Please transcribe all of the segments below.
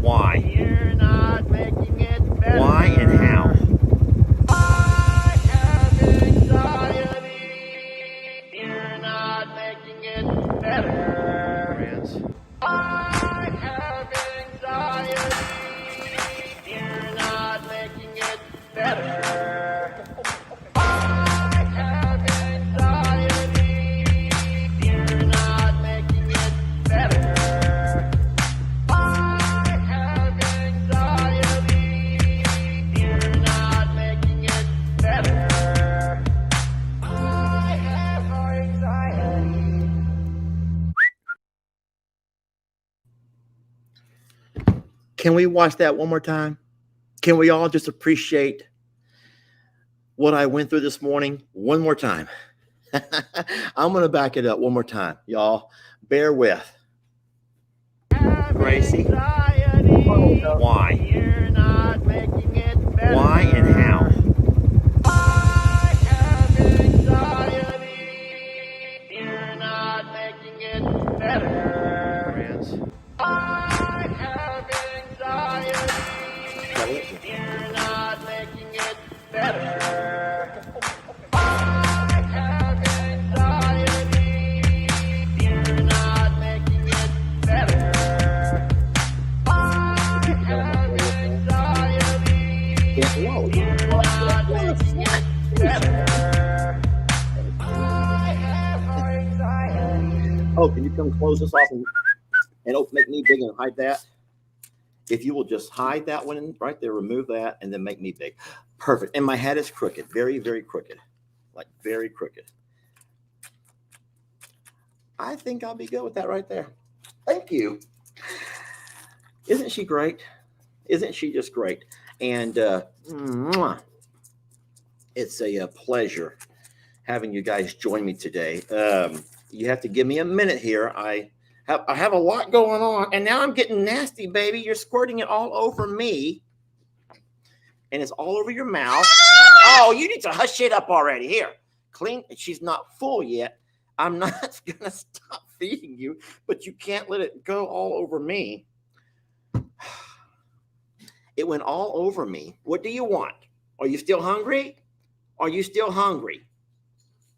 Why? You're not making it better. Why and how? I have anxiety. You're not making it better. Friends. I have anxiety. You're not making it better. I have anxiety. You're not making it better. I have anxiety. You're not making it better. I have anxiety. Can we watch that one more time? Can we all just appreciate what I went through this morning one more time? I'm going to back it up one more time. Y'all, bear with. Gracie. Why? You're not making it better. Why and how? I have anxiety. You're not making it better. Friends. I have anxiety. You're not making it better. I have anxiety. You're not making it better. I have anxiety. You're not making it better. I have anxiety. Oh, can you come close this off and make me big and hide that? If you will just hide that one right there, remove that, and then make me big. Perfect. And my head is crooked, very, very crooked, like very crooked. I think I'll be good with that right there. Thank you. Isn't she great? Isn't she just great? And it's a pleasure having you guys join me today. You have to give me a minute here. I have a lot going on, and now I'm getting nasty, baby. You're squirting it all over me, and it's all over your mouth. Oh, you need to hush it up already. Here, clean. She's not full yet. I'm not gonna stop feeding you, but you can't let it go all over me. It went all over me. What do you want? Are you still hungry? Are you still hungry?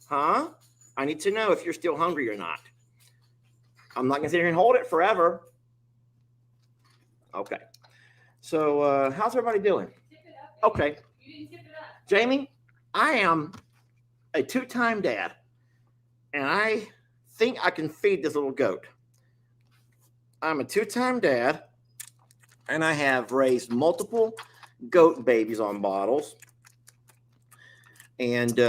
Huh? I need to know if you're still hungry or not. I'm not going to sit here and hold it forever. Okay. So how's everybody doing? Okay. Jamie, I am a two-time dad, and I think I can feed this little goat. I'm a two-time dad, and I have raised multiple goat babies on bottles. And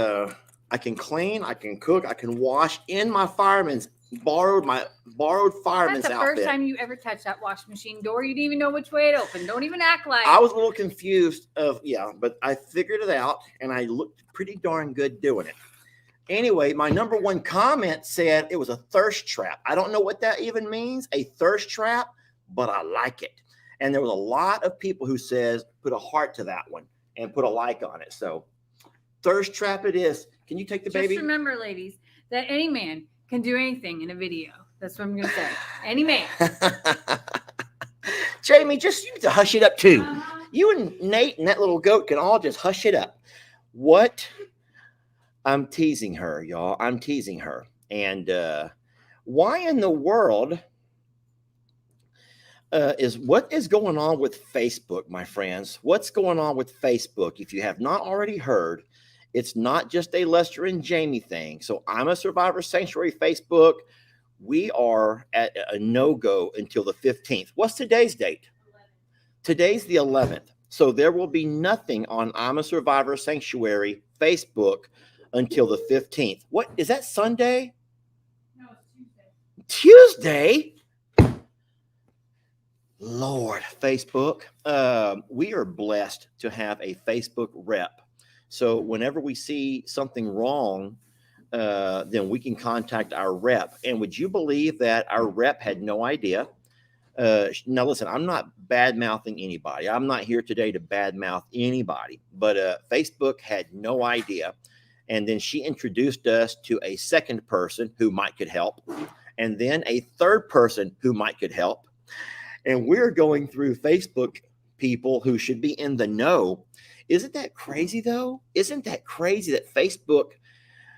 I can clean, I can cook, I can wash in my fireman's borrowed fireman's That's the outfit. first time you ever touched that wash machine door. You didn't even know which way it opened. Don't even act like. I was a little confused but I figured it out, and I looked pretty darn good doing it. Anyway, my number one comment said it was a thirst trap. I don't know what that even means, a thirst trap, but I like it. And there was a lot of people who says put a heart to that one and put a like on it. So thirst trap it is. Can you take the baby? Just remember, ladies, that any man can do anything in a video. That's what I'm going to say. Any man. Jamie, just you need to hush it up too. You and Nate and that little goat can all just hush it up. What? I'm teasing her, y'all. I'm teasing her. And why in the world what is going on with Facebook, my friends? What's going on with Facebook? If you have not already heard, it's not just a Lester and Jamie thing. So I'm a Survivor Sanctuary Facebook. We are at a no-go until the 15th. What's today's date? 11. Today's the 11th. So there will be nothing on I'm a Survivor Sanctuary Facebook until the 15th. What is that, Sunday? No, it's Tuesday. Tuesday? Lord, Facebook. We are blessed to have a Facebook rep. So whenever we see something wrong, then we can contact our rep. And would you believe that our rep had no idea? Now, listen, I'm not bad-mouthing anybody. I'm not here today to bad-mouth anybody. But Facebook had no idea. And then she introduced us to a second person who could help. And then a third person who could help. And we're going through Facebook people who should be in the know. Isn't that crazy though? Isn't that crazy that Facebook,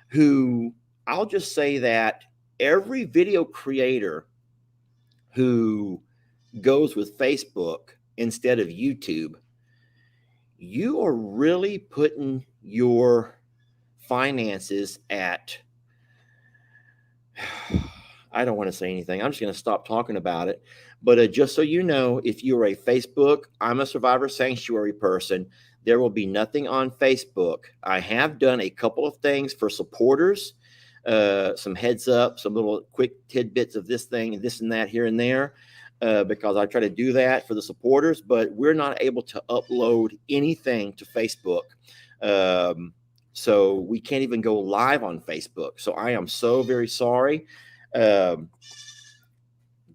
who, I'll just say that every video creator who goes with Facebook instead of YouTube, you are really putting your finances at, I don't want to say anything. I'm just going to stop talking about it. But just so you know, if you're a Facebook, I'm a Survivor Sanctuary person, there will be nothing on Facebook. I have done a couple of things for supporters, some heads up, some little quick tidbits of this thing and this and that here and there, because I try to do that for the supporters, but we're not able to upload anything to Facebook. So we can't even go live on Facebook. So I am so very sorry.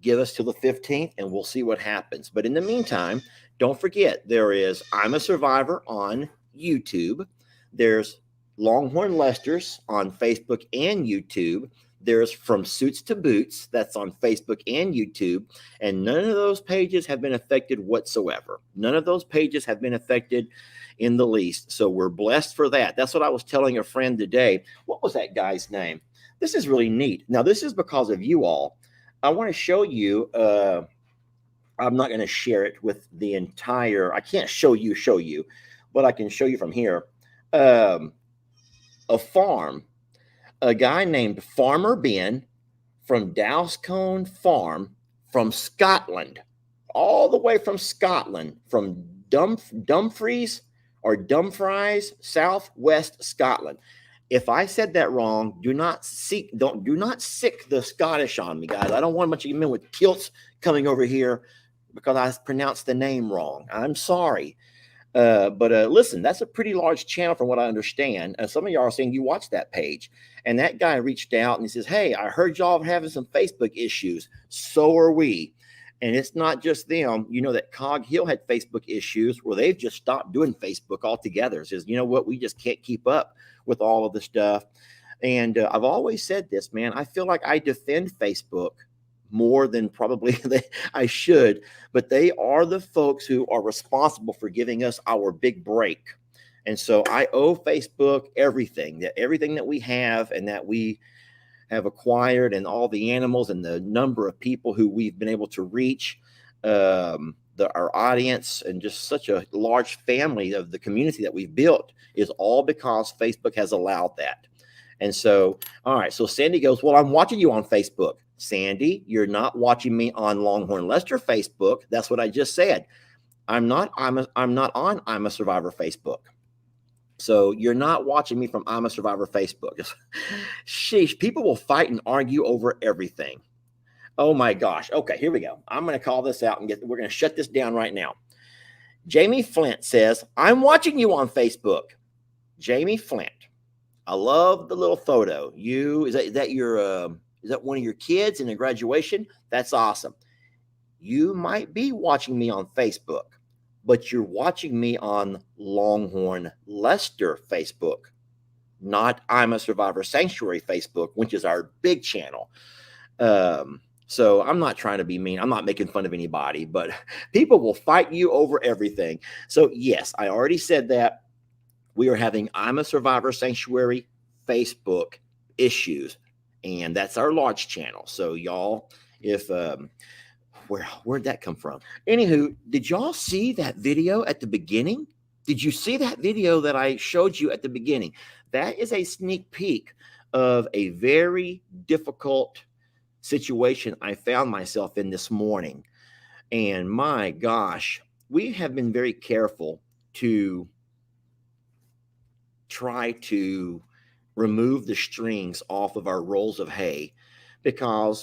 Give us till the 15th and we'll see what happens. But in the meantime, don't forget, there is I'm a Survivor on YouTube. There's Longhorn Lester's on Facebook and YouTube. There's From Suits to Boots, that's on Facebook and YouTube. And none of those pages have been affected whatsoever. None of those pages have been affected in the least. So we're blessed for that. That's what I was telling a friend today. What was that guy's name? This is really neat. Now, this is because of you all. I want to show you. I'm not going to share it with the entire. I can't show you, but I can show you from here. A farm. A guy named Farmer Ben from Dowscone Farm from Scotland, all the way from Scotland, from Dumfries, Southwest Scotland. If I said that wrong, do not sick the Scottish on me, guys. I don't want a bunch of men with kilts coming over here because I pronounced the name wrong. I'm sorry. But listen, that's a pretty large channel from what I understand. Some of y'all are saying you watched that page. And that guy reached out and he says, hey, I heard y'all having some Facebook issues. So are we. And it's not just them. You know that Cog Hill had Facebook issues where they've just stopped doing Facebook altogether. It says, you know what, we just can't keep up with all of the stuff. And I've always said this, man, I feel like I defend Facebook more than probably I should, but they are the folks who are responsible for giving us our big break. And so I owe Facebook everything that we have and that we have acquired, and all the animals and the number of people who we've been able to reach, our audience, and just such a large family of the community that we've built is all because Facebook has allowed that. And so, all right. So Sandy goes, well, I'm watching you on Facebook. Sandy, you're not watching me on Longhorn Lester Facebook. That's what I just said. I'm not on I'm a Survivor Facebook. So you're not watching me from I'm a Survivor Facebook. Sheesh, people will fight and argue over everything. Oh my gosh. Okay, here we go. I'm going to call this out and we're going to shut this down right now. Jamie Flint says, I'm watching you on Facebook. Jamie Flint. I love the little photo. Is that one of your kids in a graduation? That's awesome. You might be watching me on Facebook, but you're watching me on Longhorn Lester Facebook, not I'm a Survivor Sanctuary Facebook, which is our big channel. So I'm not trying to be mean. I'm not making fun of anybody, but people will fight you over everything. So yes, I already said that. We are having I'm a Survivor Sanctuary Facebook issues, and that's our large channel. So y'all, if where'd that come from? Anywho, did y'all see that video at the beginning? Did you see that video that I showed you at the beginning? That is a sneak peek of a very difficult situation I found myself in this morning. And my gosh, we have been very careful to try to remove the strings off of our rolls of hay,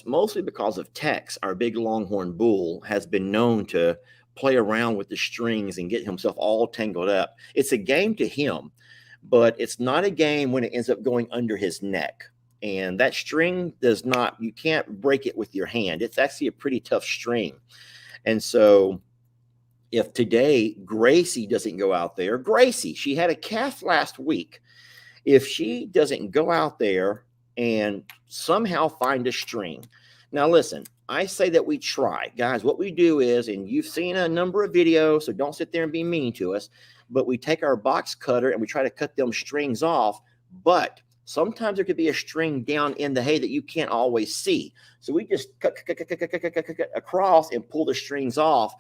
mostly because of Tex, our big longhorn bull, has been known to play around with the strings and get himself all tangled up. It's a game to him, but it's not a game when it ends up going under his neck. And that string you can't break it with your hand. It's actually a pretty tough string. And so if today Gracie doesn't go out there, she had a calf last week. If she doesn't go out there and somehow find a string, Now, listen, I say that we try. Guys, what we do is, and you've seen a number of videos, so don't sit there and be mean to us, but we take our box cutter and we try to cut them strings off. But sometimes there could be a string down in the hay that you can't always see. So we just cut across and pull the strings off.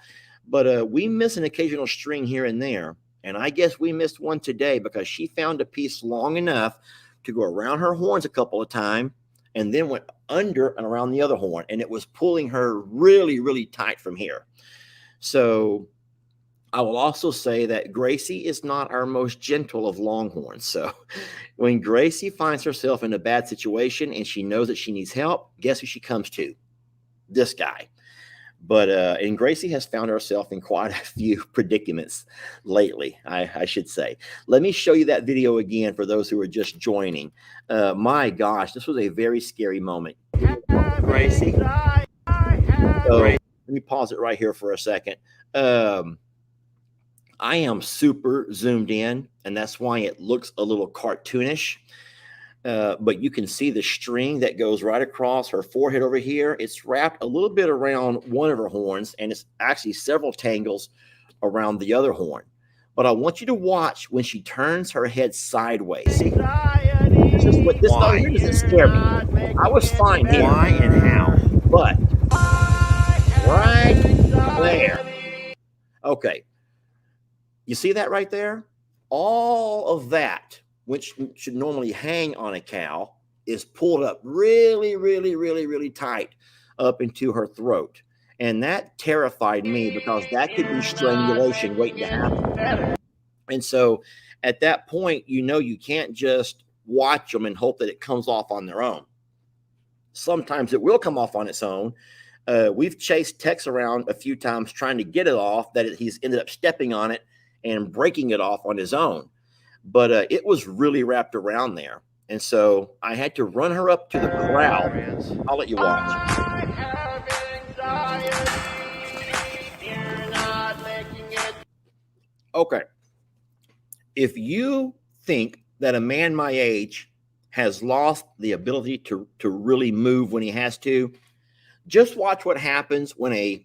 But we miss an occasional string here and there. And I guess we missed one today because she found a piece long enough to go around her horns a couple of times and then went under and around the other horn. And it was pulling her really, really tight from here. So I will also say that Gracie is not our most gentle of longhorns. So when Gracie finds herself in a bad situation and she knows that she needs help, guess who she comes to? This guy. But and Gracie has found herself in quite a few predicaments lately, I should say. Let me show you that video again for those who are just joining. My gosh, this was a very scary moment. Gracie. So, let me pause it right here for a second. I am super zoomed in, and that's why it looks a little cartoonish. But you can see the string that goes right across her forehead over here. It's wrapped a little bit around one of her horns, and it's actually several tangles around the other horn. But I want you to watch when she turns her head sideways. See, this is what this right here doesn't scare me. I was fine here. Why and how? But right there. Okay. You see that right there? All of that, which should normally hang on a cow, is pulled up really, really, really, really tight up into her throat. And that terrified me because that could be strangulation waiting to happen. And so at that point, you can't just watch them and hope that it comes off on their own. Sometimes it will come off on its own. We've chased Tex around a few times trying to get it off, that he's ended up stepping on it and breaking it off on his own. But it was really wrapped around there. And so I had to run her up to the corral. I'll let you watch. Okay. If you think that a man my age has lost the ability to really move when he has to, just watch what happens when a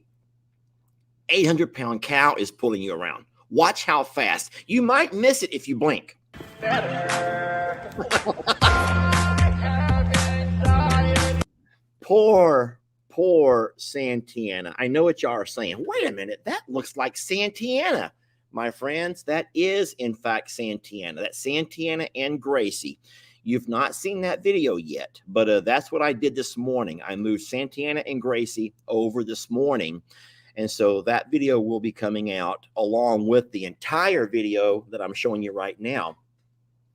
800-pound cow is pulling you around. Watch how fast. You might miss it if you blink. Poor Santana. I know what y'all are saying. Wait a minute. That looks like Santana. My friends, that is, in fact, Santana. That's Santana and Gracie. You've not seen that video yet, but that's what I did this morning. I moved Santana and Gracie over this morning. And so that video will be coming out along with the entire video that I'm showing you right now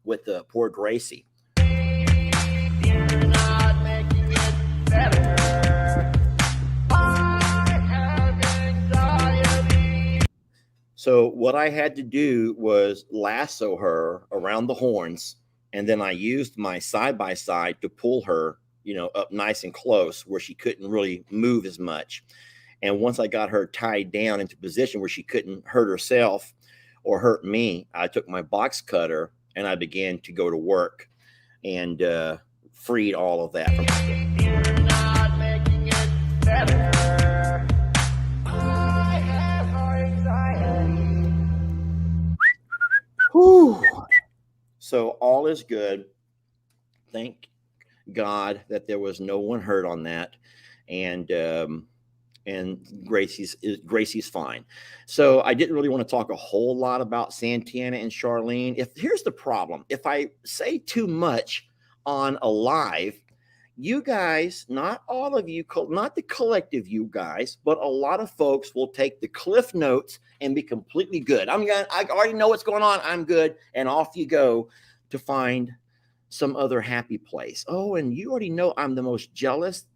with the poor Gracie. You're not making it better. I have anxiety. So what I had to do was lasso her around the horns, and then I used my side-by-side to pull her, up nice and close where she couldn't really move as much. And once I got her tied down into position where she couldn't hurt herself or hurt me, I took my box cutter and I began to go to work and freed all of that from her. You're not making it better. I have anxiety. Whew. So all is good. Thank God that there was no one hurt on that. And Gracie's fine. So I didn't really want to talk a whole lot about Santana and Charlene. Here's the problem. If I say too much on a live, you guys, not all of you, not the collective you guys, but a lot of folks will take the cliff notes and be completely good. I already know what's going on. I'm good. And off you go to find some other happy place. Oh, and you already know I'm the most jealous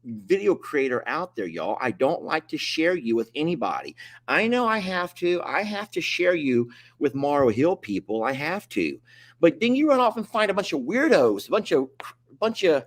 video creator out there, y'all. I don't like to share you with anybody. I know I have to share you with Morrow Hill people. I have to. But then you run off and find a bunch of weirdos, a bunch of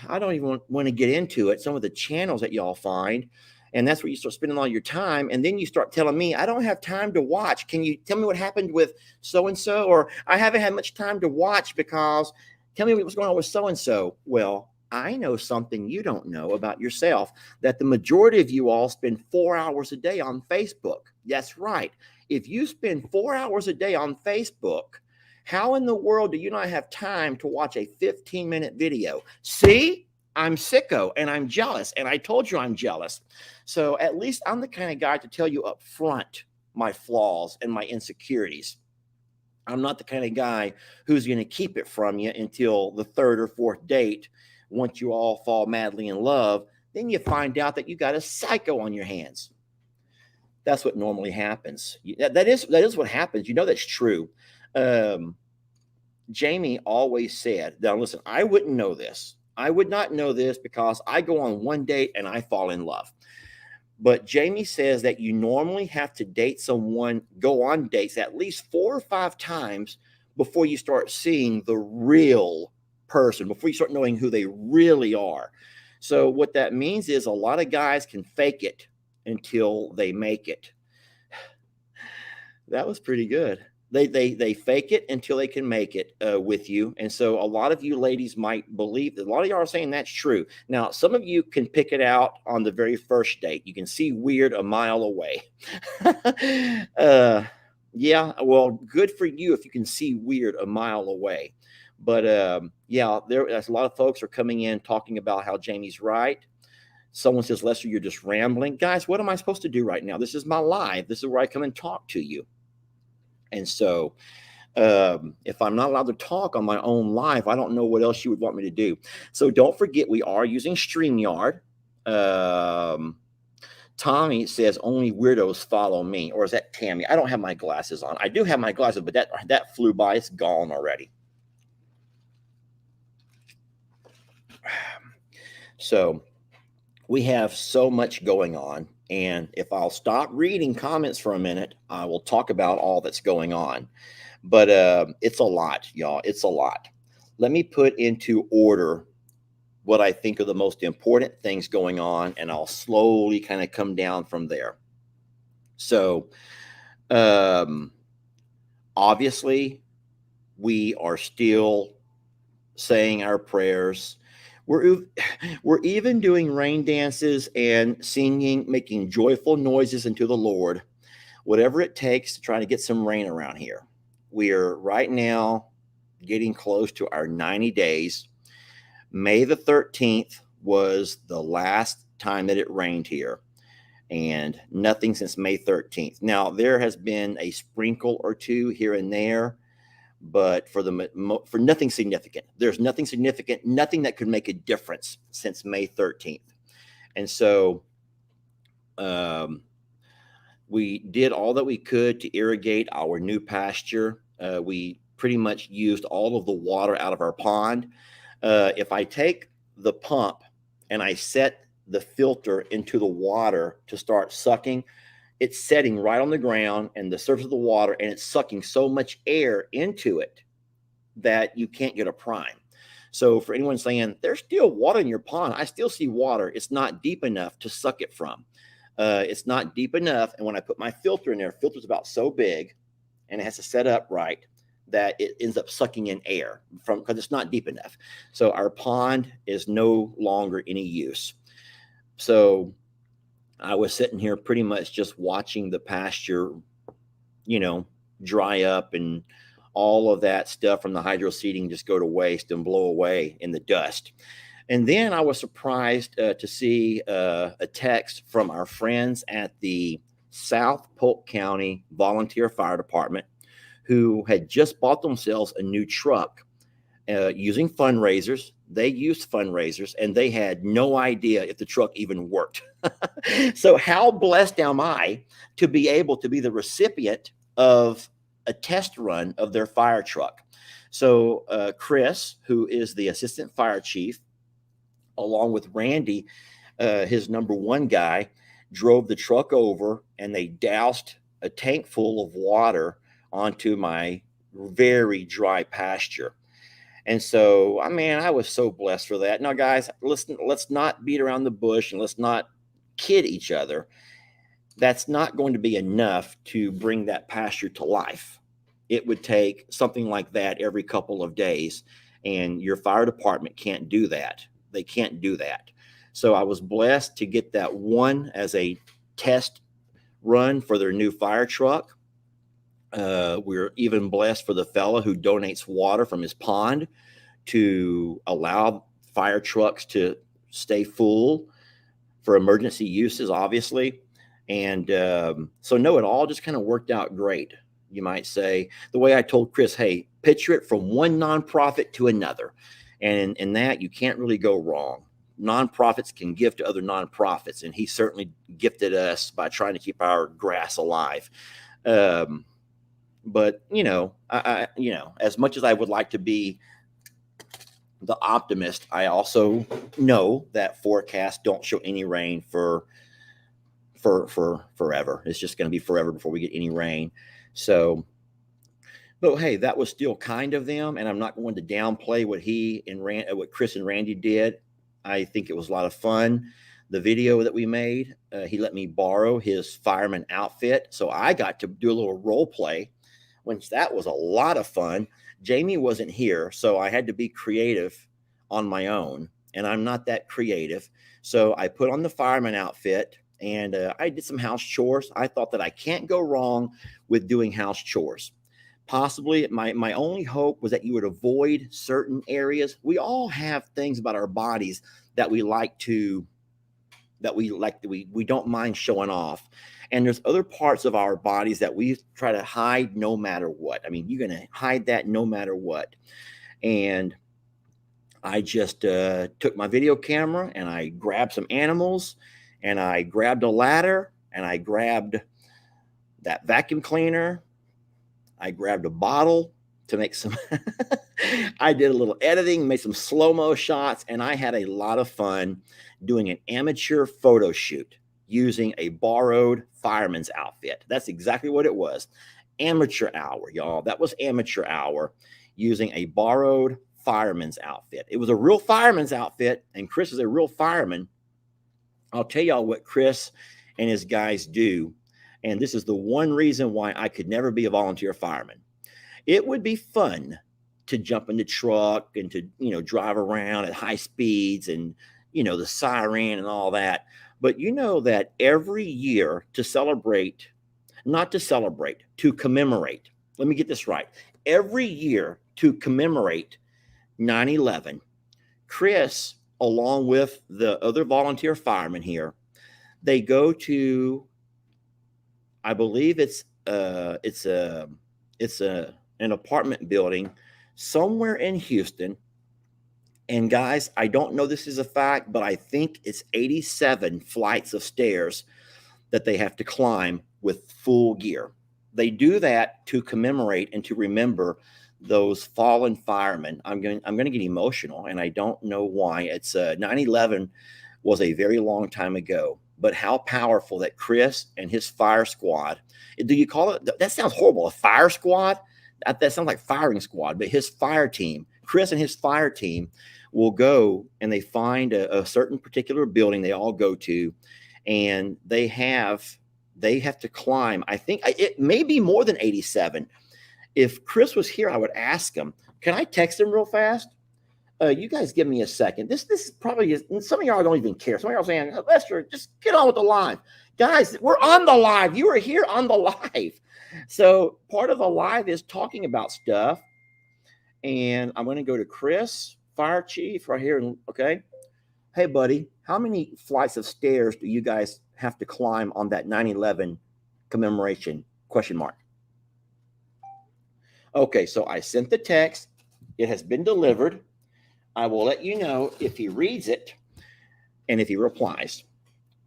I don't even want to get into it, some of the channels that y'all find. And that's where you start spending all your time. And then you start telling me, I don't have time to watch. Can you tell me what happened with so-and-so? Or I haven't had much time to watch because tell me what's going on with so-and-so. Well, I know something you don't know about yourself, that the majority of you all spend 4 hours a day on Facebook. That's right. If you spend 4 hours a day on Facebook, how in the world do you not have time to watch a 15-minute video? See, I'm sicko and I'm jealous. And I told you I'm jealous. So at least I'm the kind of guy to tell you up front my flaws and my insecurities. I'm not the kind of guy who's going to keep it from you until the third or fourth date. Once you all fall madly in love, then you find out that you got a psycho on your hands. That's what normally happens. That is what happens. You know, that's true. Jamie always said, now listen, I wouldn't know this. I would not know this because I go on one date and I fall in love. But Jamie says that you normally have to date someone, go on dates at least 4 or 5 times before you start seeing the real person, before you start knowing who they really are. So what that means is a lot of guys can fake it until they make it. That was pretty good. They fake it until they can make it with you. And so a lot of you ladies might believe that. A lot of y'all are saying that's true. Now, some of you can pick it out on the very first date. You can see weird a mile away. Yeah, well, good for you if you can see weird a mile away. But yeah, there's a lot of folks are coming in talking about how Jamie's right. Someone says, Lester, you're just rambling. Guys, what am I supposed to do right now? This is my live. This is where I come and talk to you. And so if I'm not allowed to talk on my own live, I don't know what else you would want me to do. So don't forget, we are using StreamYard. Tommy says only weirdos follow me. Or is that Tammy? I don't have my glasses on. I do have my glasses, but that flew by. It's gone already. So we have so much going on. And if I'll stop reading comments for a minute, I will talk about all that's going on. But it's a lot, y'all. It's a lot. Let me put into order what I think are the most important things going on, and I'll slowly kind of come down from there. So obviously, we are still saying our prayers. We're even doing rain dances and singing, making joyful noises unto the Lord, whatever it takes to try to get some rain around here. We are right now getting close to our 90 days. May the 13th was the last time that it rained here, and nothing since May 13th. Now, there has been a sprinkle or two here and there, but for nothing significant. There's nothing significant, nothing that could make a difference since May 13th. And so we did all that we could to irrigate our new pasture. We pretty much used all of the water out of our pond. If I take the pump and I set the filter into the water to start sucking, it's setting right on the ground and the surface of the water, and it's sucking so much air into it that you can't get a prime. So for anyone saying there's still water in your pond, I still see water. It's not deep enough to suck it from. It's not deep enough. And when I put my filter in there, filter's about so big and it has to set up right that it ends up sucking in air from, because it's not deep enough. So our pond is no longer any use. So I was sitting here pretty much just watching the pasture, dry up and all of that stuff from the hydro seeding just go to waste and blow away in the dust. And then I was surprised to see a text from our friends at the South Polk County Volunteer Fire Department, who had just bought themselves a new truck using fundraisers. They used fundraisers, and they had no idea if the truck even worked. So how blessed am I to be able to be the recipient of a test run of their fire truck? So Chris, who is the assistant fire chief, along with Randy, his number one guy, drove the truck over, and they doused a tank full of water onto my very dry pasture. And so, I was so blessed for that. Now, guys, listen, let's not beat around the bush and let's not kid each other. That's not going to be enough to bring that pasture to life. It would take something like that every couple of days, and your fire department can't do that. they can't do that. So I was blessed to get that one as a test run for their new fire truck. We're even blessed for the fella who donates water from his pond to allow fire trucks to stay full for emergency uses, obviously. And so, no, it all just kind of worked out great, you might say. The way I told Chris, hey, picture it from one nonprofit to another. And in that, you can't really go wrong. Nonprofits can give to other nonprofits, and he certainly gifted us by trying to keep our grass alive. But I as much as I would like to be the optimist, I also know that forecasts don't show any rain for forever. It's just going to be forever before we get any rain. So, but hey, that was still kind of them, and I'm not going to downplay what Chris and Randy did. I think it was a lot of fun. The video that we made, he let me borrow his fireman outfit, so I got to do a little role play, which that was a lot of fun. Jamie wasn't here, so I had to be creative on my own, and I'm not that creative. So I put on the fireman outfit, and I did some house chores. I thought that I can't go wrong with doing house chores. Possibly my only hope was that you would avoid certain areas. We all have things about our bodies that we don't mind showing off. And there's other parts of our bodies that we try to hide no matter what. I mean, you're going to hide that no matter what. And I just took my video camera and I grabbed some animals and I grabbed a ladder and I grabbed that vacuum cleaner. I grabbed a bottle to make some, I did a little editing, made some slow-mo shots, and I had a lot of fun doing an amateur photo shoot using a borrowed fireman's outfit. That's exactly what it was. Amateur hour, y'all. That was amateur hour using a borrowed fireman's outfit. It was a real fireman's outfit, and Chris is a real fireman. I'll tell y'all what Chris and his guys do, and this is the one reason why I could never be a volunteer fireman. It would be fun to jump in the truck and to, drive around at high speeds and, the siren and all that. But you know that every year to commemorate, let me get this right. Every year to commemorate 9/11, Chris, along with the other volunteer firemen here, they go to, I believe it's an apartment building somewhere in Houston. And guys, I don't know this is a fact, but I think it's 87 flights of stairs that they have to climb with full gear. They do that to commemorate and to remember those fallen firemen. I'm going to get emotional, and I don't know why. It's 9/11 was a very long time ago, but how powerful that Chris and his fire squad. Do you call it? That sounds horrible. A fire squad? That sounds like firing squad, but his fire team, Chris and his fire team, will go and they find a certain particular building they all go to, and they have to climb. I think it may be more than 87. If Chris was here, I would ask him. Can I text him real fast? You guys give me a second. This is probably, some of y'all don't even care. Some of y'all saying, Lester, just get on with the live. Guys, we're on the live. You are here on the live. So part of the live is talking about stuff. And I'm going to go to Chris, fire chief, right here. Okay. Hey, buddy, how many flights of stairs do you guys have to climb on that 9/11 commemoration? ? Okay, so I sent the text. It has been delivered. I will let you know if he reads it and if he replies.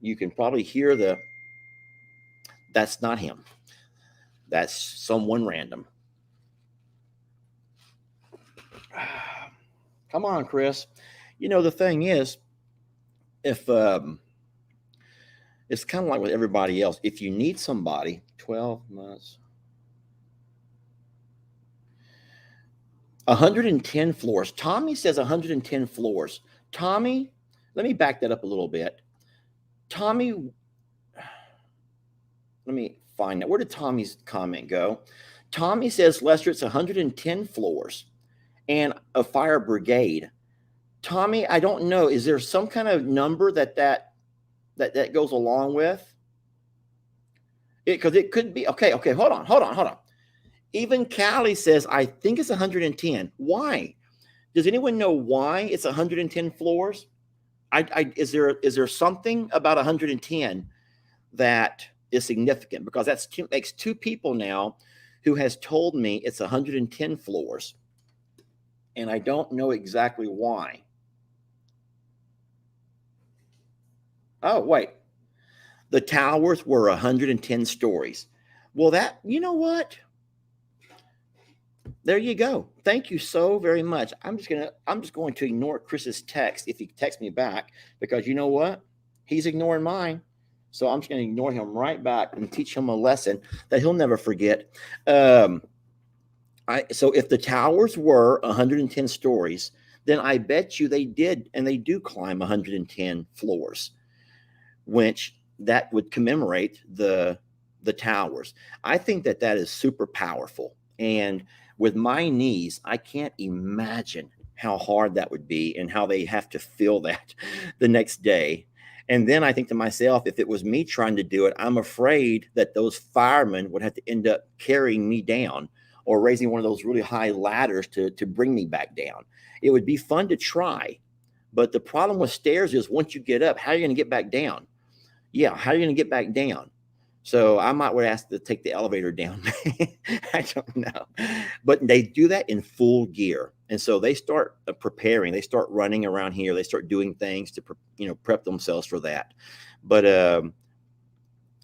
You can probably hear that's not him. That's someone random. Come on, Chris. The thing is, if it's kind of like with everybody else, if you need somebody, 12 months, 110 floors. Tommy says 110 floors. Tommy, let me back that up a little bit. Tommy, let me find out. Where did Tommy's comment go? Tommy says, Lester, it's 110 floors and a fire brigade. Tommy, I don't know. Is there some kind of number that goes along with it? Because it could be okay. Okay, hold on. Even Callie says I think it's 110. Why? Does anyone know why it's 110 floors? Is there something about 110 that is significant? Because makes two people now who has told me it's 110 floors, and I don't know exactly why. Oh, wait. The towers were 110 stories. Well, you know what? There you go. Thank you so very much. I'm just going to ignore Chris's text if he texts me back, because you know what? He's ignoring mine. So I'm just going to ignore him right back and teach him a lesson that he'll never forget. So if the towers were 110 stories, then I bet you they did, and they do climb 110 floors, which that would commemorate the towers. I think that is super powerful. And with my knees, I can't imagine how hard that would be and how they have to feel that the next day. And then I think to myself, if it was me trying to do it, I'm afraid that those firemen would have to end up carrying me down or raising one of those really high ladders to bring me back down. It would be fun to try. But the problem with stairs is once you get up, how are you going to get back down? Yeah, how are you going to get back down? So I might would ask to take the elevator down. I don't know. But they do that in full gear. And so they start preparing. They start running around here. They start doing things to prep themselves for that. But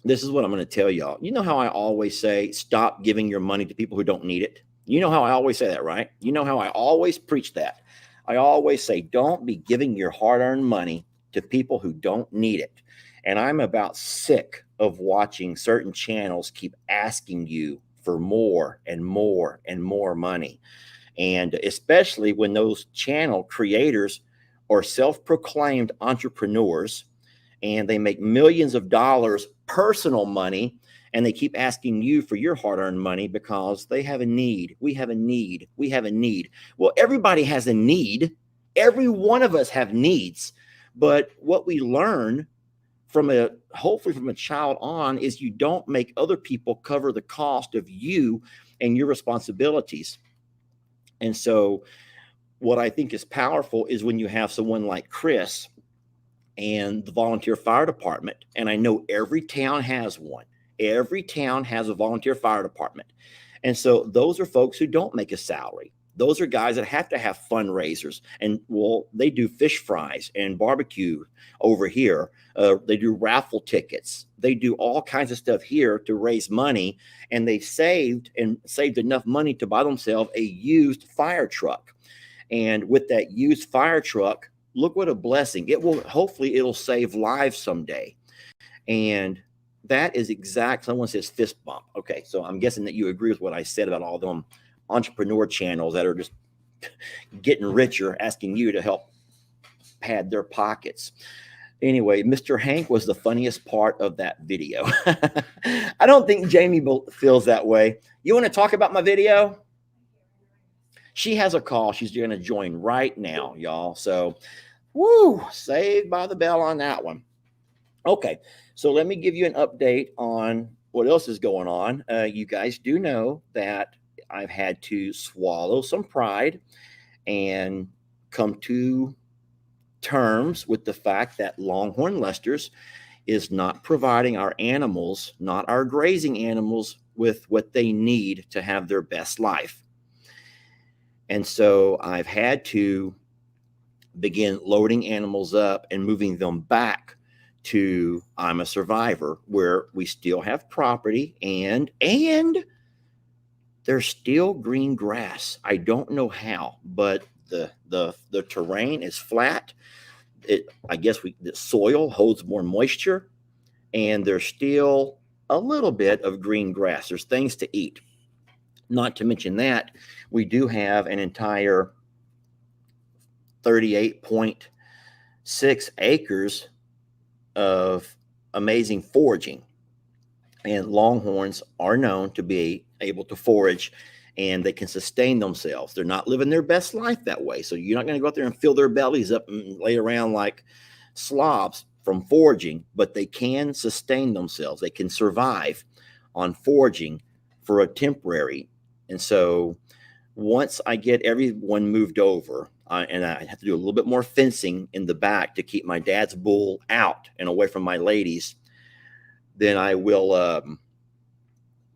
this is what I'm going to tell y'all. You know how I always say, stop giving your money to people who don't need it? You know how I always say that, right? You know how I always preach that. I always say, don't be giving your hard-earned money to people who don't need it. And I'm about sick of watching certain channels keep asking you for more and more and more money. And especially when those channel creators are self-proclaimed entrepreneurs and they make millions of dollars personal money, and they keep asking you for your hard-earned money because they have a need. We have a need. We have a need. Well, everybody has a need. Every one of us have needs. But what we learn hopefully from a child on is you don't make other people cover the cost of you and your responsibilities. And so what I think is powerful is when you have someone like Chris and the volunteer fire department. And I know every town has one. Every town has a volunteer fire department. And so those are folks who don't make a salary. Those are guys that have to have fundraisers, and they do fish fries and barbecue over here. They do raffle tickets. They do all kinds of stuff here to raise money, and they saved enough money to buy themselves a used fire truck. And with that used fire truck, look what a blessing. Hopefully it'll save lives someday. And that is someone says fist bump. Okay, so I'm guessing that you agree with what I said about all them entrepreneur channels that are just getting richer, asking you to help pad their pockets. Anyway, Mr. Hank was the funniest part of that video. I don't think Jamie feels that way. You want to talk about my video? She has a call. She's going to join right now, y'all. So, saved by the bell on that one. Okay, so let me give you an update on what else is going on. You guys do know that I've had to swallow some pride and come to terms with the fact that Longhorn Lester's is not providing our animals, not our grazing animals, with what they need to have their best life. And so I've had to begin loading animals up and moving them back to I'm a Survivor, where we still have property and there's still green grass. I don't know how, but the terrain is flat. I guess the soil holds more moisture, and there's still a little bit of green grass. There's things to eat. Not to mention that we do have an entire 38.6 acres of amazing foraging. And longhorns are known to be able to forage and they can sustain themselves. They're not living their best life that way. So you're not going to go out there and fill their bellies up and lay around like slobs from foraging, but they can sustain themselves. They can survive on foraging for a temporary. And so once I get everyone moved over, and I have to do a little bit more fencing in the back to keep my dad's bull out and away from my ladies, then I will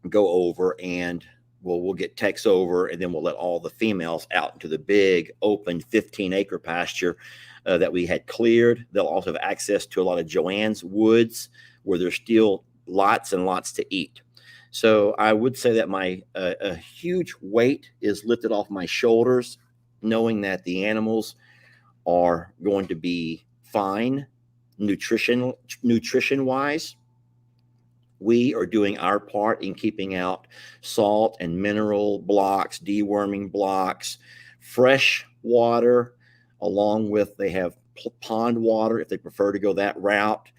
go over and we'll get techs over, and then we'll let all the females out into the big open 15-acre pasture that we had cleared. They'll also have access to a lot of Joanne's woods where there's still lots and lots to eat. So I would say that my a huge weight is lifted off my shoulders, knowing that the animals are going to be fine nutrition wise. We are doing our part in keeping out salt and mineral blocks, deworming blocks, fresh water, along with they have pond water if they prefer to go that route.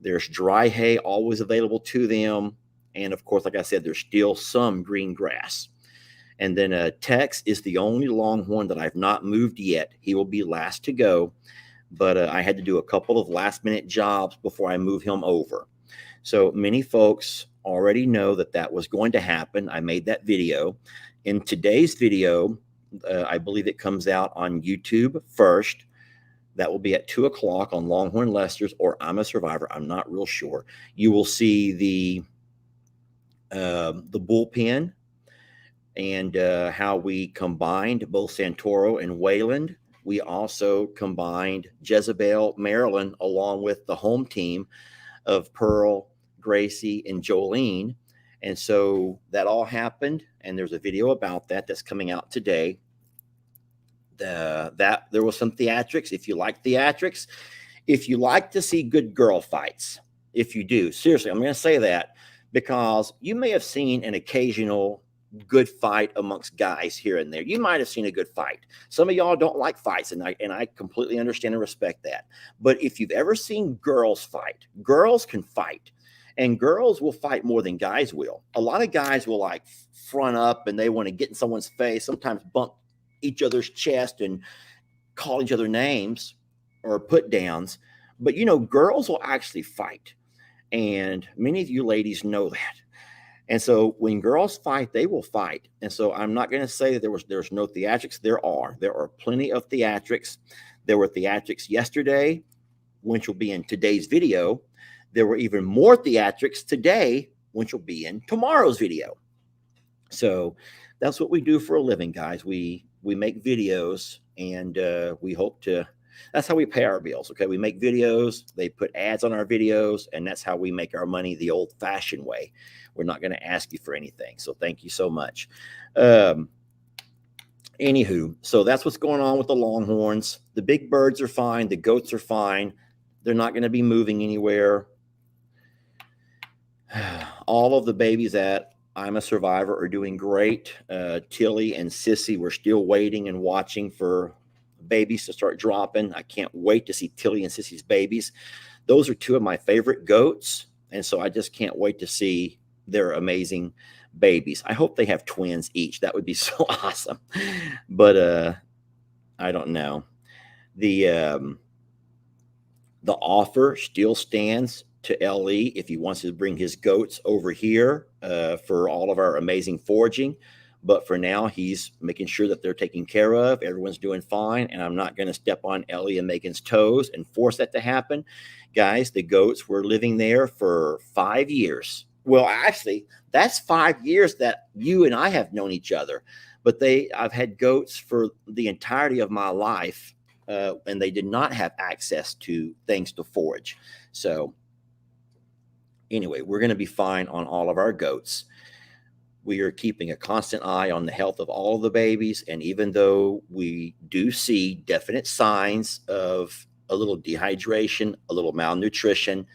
There's dry hay always available to them. And of course, like I said, there's still some green grass. And then Tex is the only longhorn that I've not moved yet. He will be last to go. But I had to do a couple of last minute jobs before I move him over. So many folks already know that that was going to happen. I made that video. In today's video, I believe it comes out on YouTube first. That will be at 2 o'clock on Longhorn Lester's or I'm a Survivor. I'm not real sure. You will see the bullpen and how we combined both Santoro and Wayland. We also combined Jezebel, Maryland, along with the home team of Pearl, Gracie, and Jolene. And so that all happened, and there's a video about that that's coming out today. That there was some theatrics. If you like theatrics, if you like to see good girl fights, if you do, seriously, I'm going to say that because you may have seen an occasional good fight amongst guys here and there. You might have seen a good fight. Some of y'all don't like fights, and I completely understand and respect that. But if you've ever seen girls fight, girls can fight, and girls will fight more than guys will. A lot of guys will like front up and they want to get in someone's face, sometimes bump each other's chest and call each other names or put downs. But you know, girls will actually fight, and many of you ladies know that. And so when girls fight, they will fight. And so I'm not going to say that there's no theatrics. There are plenty of theatrics. There were theatrics yesterday, which will be in today's video. There were even more theatrics today, which will be in tomorrow's video. So that's what we do for a living, guys. We make videos, and we hope to. That's how we pay our bills. Okay, we make videos. They put ads on our videos, and that's how we make our money the old-fashioned way. We're not going to ask you for anything. So thank you so much. Anywho, so that's what's going on with the Longhorns. The big birds are fine. The goats are fine. They're not going to be moving anywhere. All of the babies at I'm a Survivor are doing great. Tilly and Sissy, we're still waiting and watching for babies to start dropping. I can't wait to see Tilly and Sissy's babies. Those are two of my favorite goats. And so I just can't wait to see their amazing babies. I hope they have twins each. That would be so awesome. But I don't know. The offer still stands to LE if he wants to bring his goats over here for all of our amazing foraging. But for now, he's making sure that they're taken care of. Everyone's doing fine. And I'm not going to step on Ellie and Megan's toes and force that to happen. Guys, the goats were living there for 5 years. Well, actually, that's 5 years that you and I have known each other. But I've had goats for the entirety of my life. And they did not have access to things to forage. So anyway, we're going to be fine on all of our goats. We are keeping a constant eye on the health of all of the babies. And even though we do see definite signs of a little dehydration, a little malnutrition,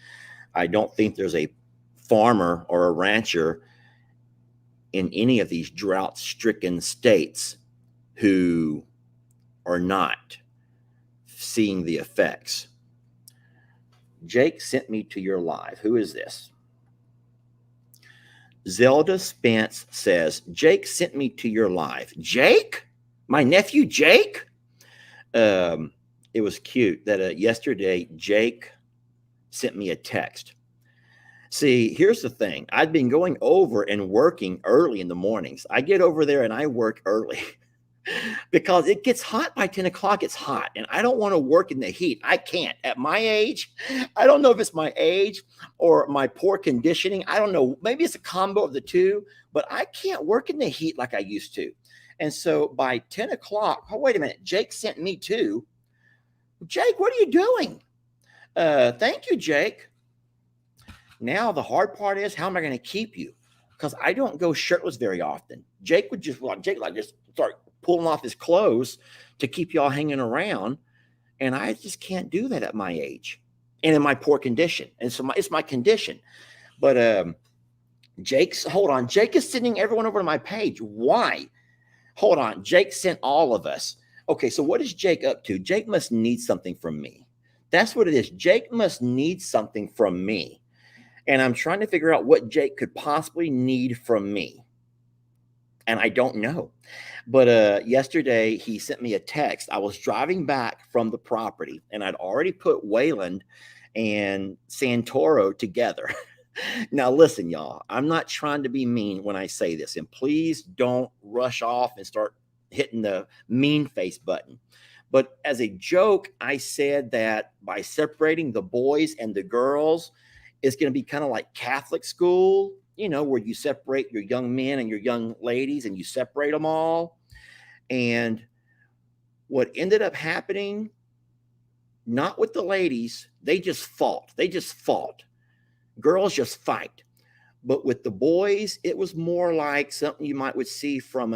I don't think there's a farmer or a rancher in any of these drought-stricken states who are not seeing the effects. Jake sent me to your live. Who is this? Zelda Spence says, Jake sent me to your live. Jake? My nephew Jake? It was cute that yesterday Jake sent me a text. See, here's the thing. I'd been going over and working early in the mornings. I get over there and I work early because it gets hot by 10 o'clock. It's hot and I don't want to work in the heat. I can't. At my age, I don't know if it's my age or my poor conditioning. I don't know. Maybe it's a combo of the two, but I can't work in the heat like I used to. And so by 10 o'clock, oh, wait a minute. Jake sent me too. Jake, what are you doing? Thank you, Jake. Now the hard part is, how am I going to keep you? Because I don't go shirtless very often. Jake would just start pulling off his clothes to keep y'all hanging around, and I just can't do that at my age and in my poor condition. And so it's my condition. But hold on. Jake is sending everyone over to my page. Why? Hold on. Jake sent all of us. Okay, so what is Jake up to? Jake must need something from me. That's what it is. Jake must need something from me. And I'm trying to figure out what Jake could possibly need from me. And I don't know. But yesterday he sent me a text. I was driving back from the property and I'd already put Wayland and Santoro together. Now, listen, y'all, I'm not trying to be mean when I say this. And please don't rush off and start hitting the mean face button. But as a joke, I said that by separating the boys and the girls, it's going to be kind of like Catholic school, you know, where you separate your young men and your young ladies and you separate them all. And what ended up happening, not with the ladies, they just fought. Girls just fight. But with the boys, it was more like something you would see from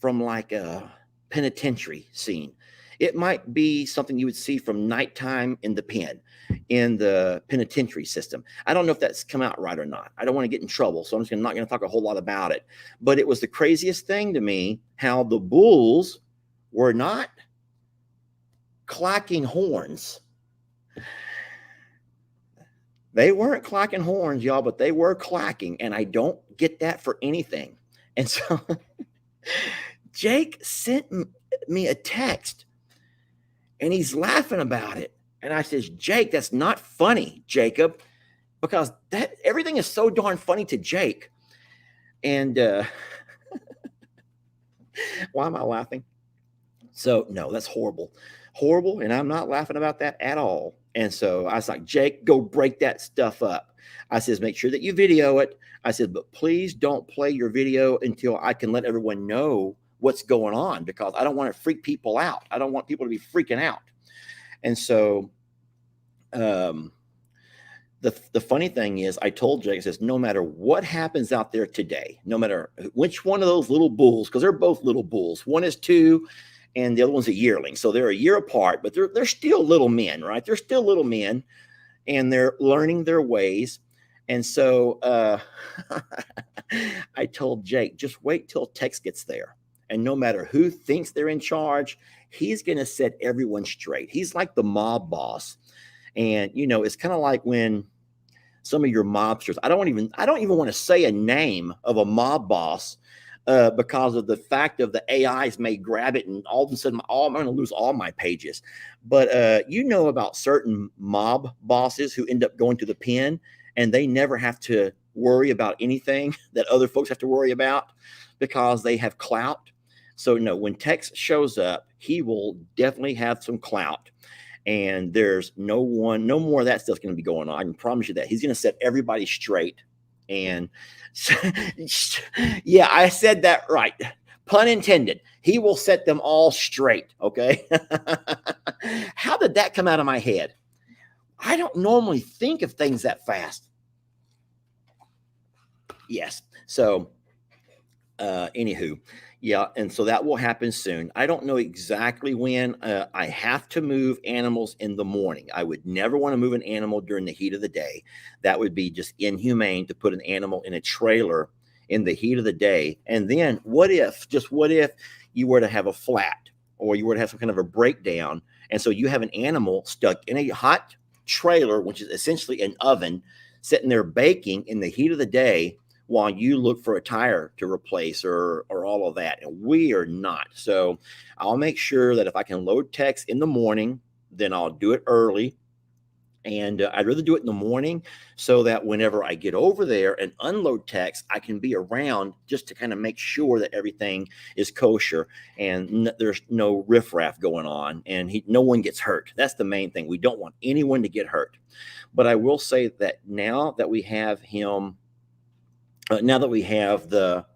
like a penitentiary scene. It might be something you would see from Nighttime in the Pen, in the penitentiary system. I don't know if that's come out right or not. I don't want to get in trouble, so I'm just not going to talk a whole lot about it. But it was the craziest thing to me how the bulls were not clacking horns. They weren't clacking horns, y'all, but they were clacking, and I don't get that for anything. And so Jake sent me a text, and he's laughing about it. And I says, Jake, that's not funny, Jacob, because everything is so darn funny to Jake. And why am I laughing? So, no, that's horrible. Horrible, and I'm not laughing about that at all. And so I was like, Jake, go break that stuff up. I says, make sure that you video it. I said, but please don't play your video until I can let everyone know what's going on, because I don't want to freak people out. I don't want people to be freaking out. And so the funny thing is, I told Jake, I says, no matter what happens out there today, no matter which one of those little bulls, because they're both little bulls. One is 2 and the other one's a yearling. So they're a year apart, but they're still little men, right? They're still little men, and they're learning their ways. And so I told Jake, just wait till Tex gets there. And no matter who thinks they're in charge, he's going to set everyone straight. He's like the mob boss. And, you know, it's kind of like when some of your mobsters, I don't even want to say a name of a mob boss because of the fact of the AIs may grab it and all of a sudden, I'm going to lose all my pages. But you know about certain mob bosses who end up going to the pen and they never have to worry about anything that other folks have to worry about because they have clout. So no, when Tex shows up, he will definitely have some clout. And there's no more of that stuff's going to be going on. I can promise you that. He's going to set everybody straight. And yeah, I said that right. Pun intended. He will set them all straight. Okay. How did that come out of my head? I don't normally think of things that fast. Yes. So, anywho, yeah. And so that will happen soon. I don't know exactly when. I have to move animals in the morning. I would never want to move an animal during the heat of the day. That would be just inhumane to put an animal in a trailer in the heat of the day. And then what if you were to have a flat or you were to have some kind of a breakdown? And so you have an animal stuck in a hot trailer, which is essentially an oven, sitting there baking in the heat of the day while you look for a tire to replace or all of that. And we are not. So I'll make sure that if I can load text in the morning, then I'll do it early. And I'd rather do it in the morning so that whenever I get over there and unload text, I can be around just to kind of make sure that everything is kosher and there's no riffraff going on and no one gets hurt. That's the main thing. We don't want anyone to get hurt. But I will say that now that we have him, now that we have the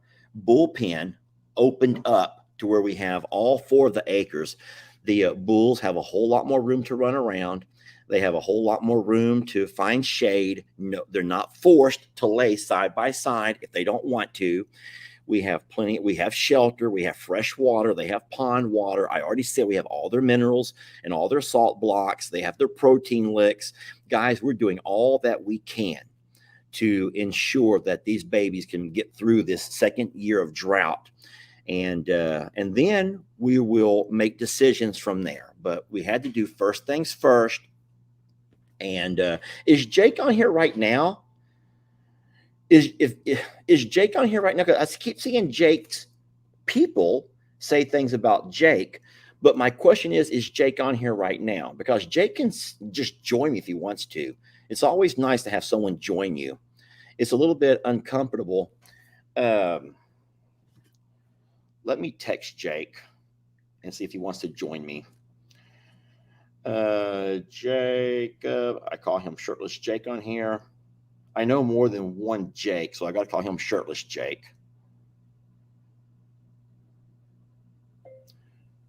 bullpen opened up to where we have all 4 of the acres, the bulls have a whole lot more room to run around. They have a whole lot more room to find shade. No, they're not forced to lay side by side if they don't want to. We have plenty. We have shelter. We have fresh water. They have pond water. I already said we have all their minerals and all their salt blocks. They have their protein licks. Guys, we're doing all that we can to ensure that these babies can get through this second year of drought. And then we will make decisions from there. But we had to do first things first. And is Jake on here right now? Is Jake on here right now? Because I keep seeing Jake's people say things about Jake. But my question is Jake on here right now? Because Jake can just join me if he wants to. It's always nice to have someone join you. It's a little bit uncomfortable. Let me text Jake and see if he wants to join me. Jacob, I call him Shirtless Jake on here. I know more than one Jake, so I got to call him Shirtless Jake.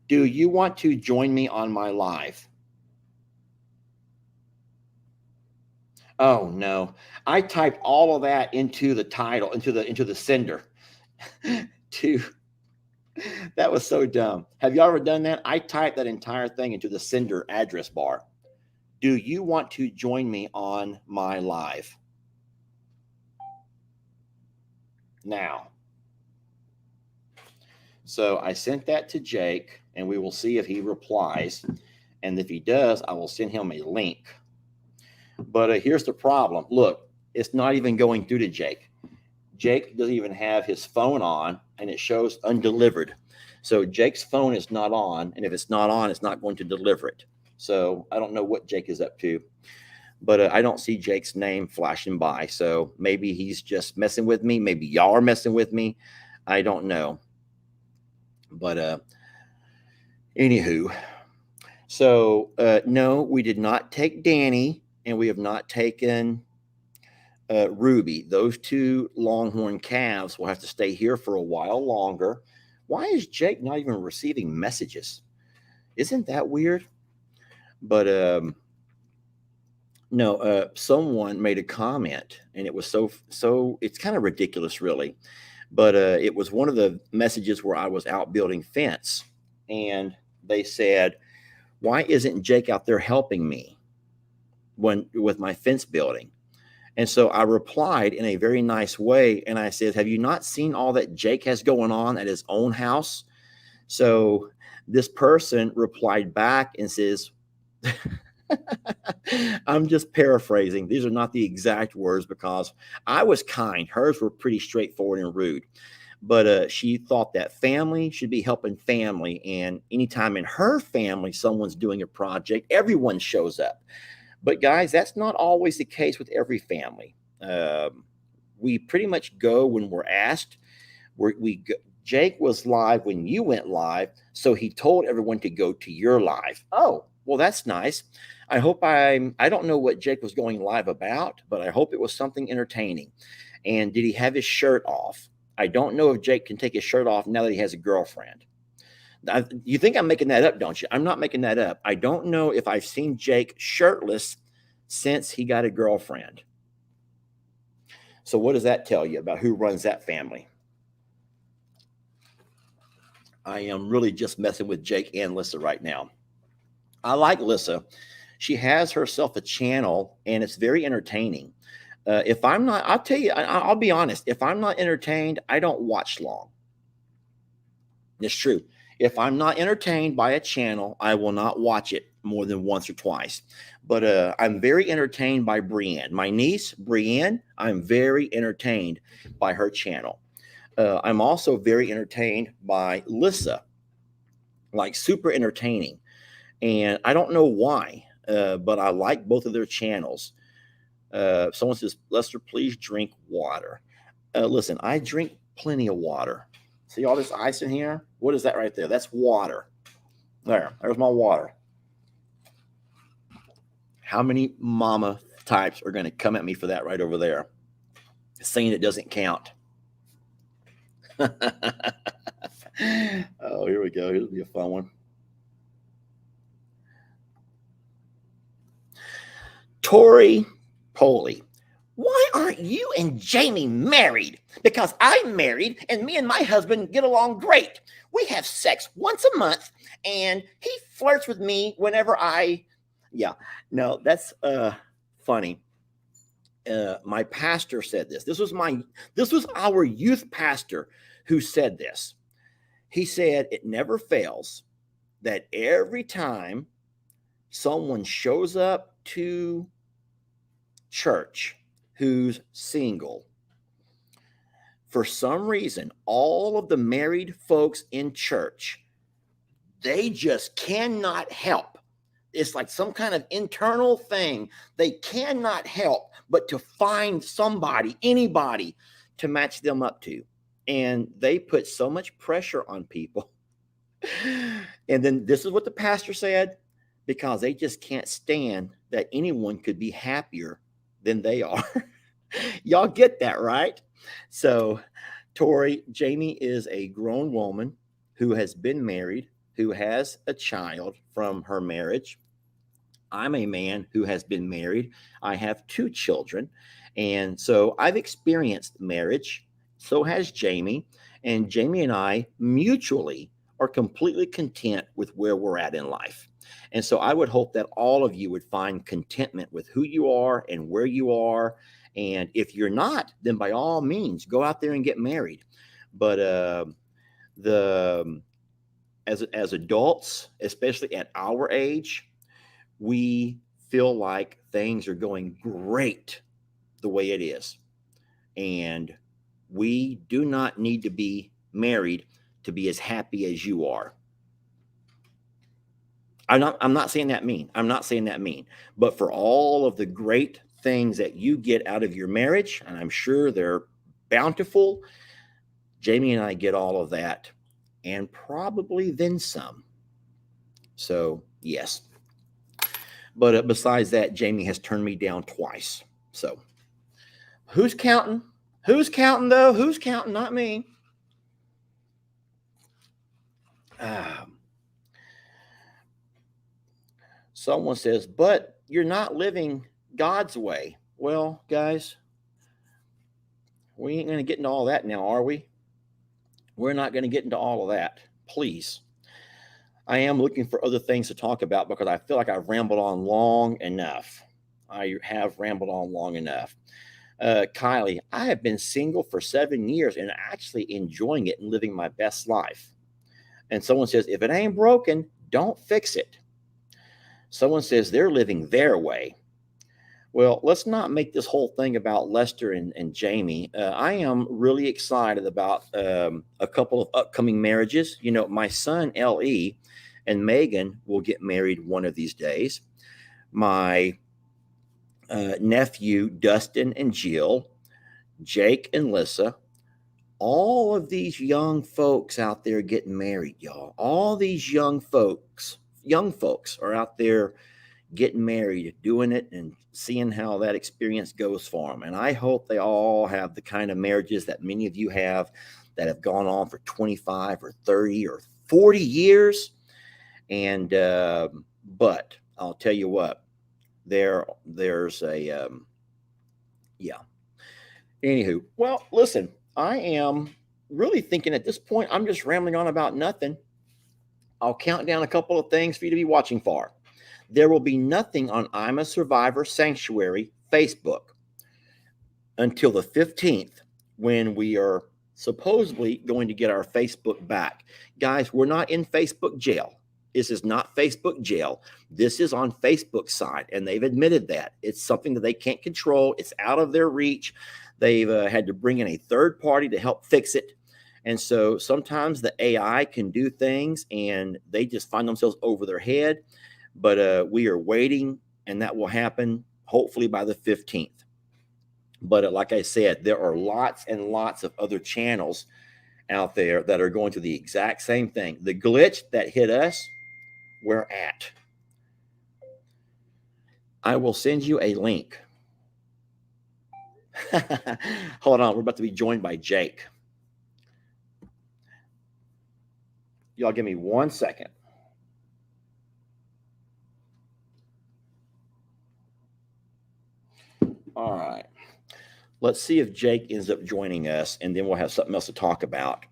Do you want to join me on my live? Oh no, I typed all of that into the title, into the sender. That was so dumb. Have you ever done that? I typed that entire thing into the sender address bar. Do you want to join me on my live? Now. So I sent that to Jake, and we will see if he replies. And if he does, I will send him a link. But here's the problem. Look, it's not even going through to Jake. Jake doesn't even have his phone on, and it shows undelivered. So Jake's phone is not on, and if it's not on, it's not going to deliver it. So I don't know what Jake is up to, but I don't see Jake's name flashing by. So maybe he's just messing with me. Maybe y'all are messing with me. I don't know. But anywho, so no, we did not take Danny, and we have not taken Ruby. Those 2 longhorn calves will have to stay here for a while longer. Why is Jake not even receiving messages? Isn't that weird? But no, someone made a comment, and it was so it's kind of ridiculous, really. But it was one of the messages where I was out building fence, and they said, "Why isn't Jake out there helping me with my fence building?" And so I replied in a very nice way, and I said, "Have you not seen all that Jake has going on at his own house?" So this person replied back and says, I'm just paraphrasing. These are not the exact words because I was kind. Hers were pretty straightforward and rude. But she thought that family should be helping family. And anytime in her family someone's doing a project, everyone shows up. But guys, that's not always the case with every family. We pretty much go when we're asked. Jake was live when you went live, so he told everyone to go to your live. Oh, well, that's nice. I hope I don't know what Jake was going live about, but I hope it was something entertaining. And did he have his shirt off? I don't know if Jake can take his shirt off now that he has a girlfriend. You think I'm making that up, don't you? I'm not making that up. I don't know if I've seen Jake shirtless since he got a girlfriend. So what does that tell you about who runs that family? I am really just messing with Jake and Lissa right now. I like Lissa. She has herself a channel, and it's very entertaining. If I'm not, I'll tell you, I'll be honest. If I'm not entertained, I don't watch long. It's true. If I'm not entertained by a channel, I will not watch it. more than once or twice. But I'm very entertained by Brienne. My niece, Brienne, I'm very entertained by her channel. I'm also very entertained by Lissa, like super entertaining. And I don't know why, but I like both of their channels. Someone says, Lester, please drink water. Listen, I drink plenty of water. See all this ice in here? What is that right there? That's water. There's my water. How many mama types are going to come at me for that right over there? Saying it doesn't count. Oh, here we go. Here'll be a fun one. Tori Poley. Why aren't you and Jamie married? Because I'm married and me and my husband get along great. We have sex once a month and he flirts with me whenever no, that's funny. My pastor said this. This was our youth pastor who said this. He said it never fails that every time someone shows up to church who's single, for some reason, all of the married folks in church, they just cannot help. It's like some kind of internal thing. They cannot help but to find somebody, anybody to match them up to. And they put so much pressure on people. And then this is what the pastor said, because they just can't stand that anyone could be happier than they are. Y'all get that, right? So, Tori, Jamie is a grown woman who has been married, who has a child from her marriage. I'm a man who has been married. I have 2 children. And so I've experienced marriage. So has Jamie. And Jamie and I mutually are completely content with where we're at in life. And so I would hope that all of you would find contentment with who you are and where you are. And if you're not, then by all means, go out there and get married. But as adults, especially at our age, we feel like things are going great the way it is. And we do not need to be married to be as happy as you are. I'm not saying that mean. I'm not saying that mean. But for all of the great things that you get out of your marriage, and I'm sure they're bountiful, Jamie and I get all of that and probably then some. So, yes. But besides that, Jamie has turned me down twice. So, who's counting? Who's counting, though? Who's counting? Not me. Someone says, but you're not living God's way. Well, guys, we ain't going to get into all that now, are we? We're not going to get into all of that. Please. I am looking for other things to talk about because I feel like I've rambled on long enough. I have rambled on long enough. Kylie, I have been single for 7 years and actually enjoying it and living my best life. And someone says, if it ain't broken, don't fix it. Someone says they're living their way. Well, let's not make this whole thing about Lester and Jamie. I am really excited about a couple of upcoming marriages. You know, my son, L.E., and Megan will get married one of these days. My nephew, Dustin and Jill, Jake and Lissa, all of these young folks out there getting married, y'all. All these young folks are out there getting married, doing it, and seeing how that experience goes for them. And I hope they all have the kind of marriages that many of you have that have gone on for 25 or 30 or 40 years. And, but I'll tell you what, there's a, yeah. Anywho, well, listen, I am really thinking at this point, I'm just rambling on about nothing. I'll count down a couple of things for you to be watching for. There will be nothing on I'm a Survivor Sanctuary Facebook until the 15th, when we are supposedly going to get our Facebook back. Guys, we're not in Facebook jail. This is not Facebook jail. This is on Facebook's side, and they've admitted that. It's something that they can't control. It's out of their reach. They've had to bring in a third party to help fix it. And so sometimes the AI can do things and they just find themselves over their head. But we are waiting, and that will happen hopefully by the 15th. But like I said, there are lots and lots of other channels out there that are going through the exact same thing. The glitch that hit us, we're at. I will send you a link. Hold on, we're about to be joined by Jake. Y'all give me 1 second. All right. Let's see if Jake ends up joining us, and then we'll have something else to talk about.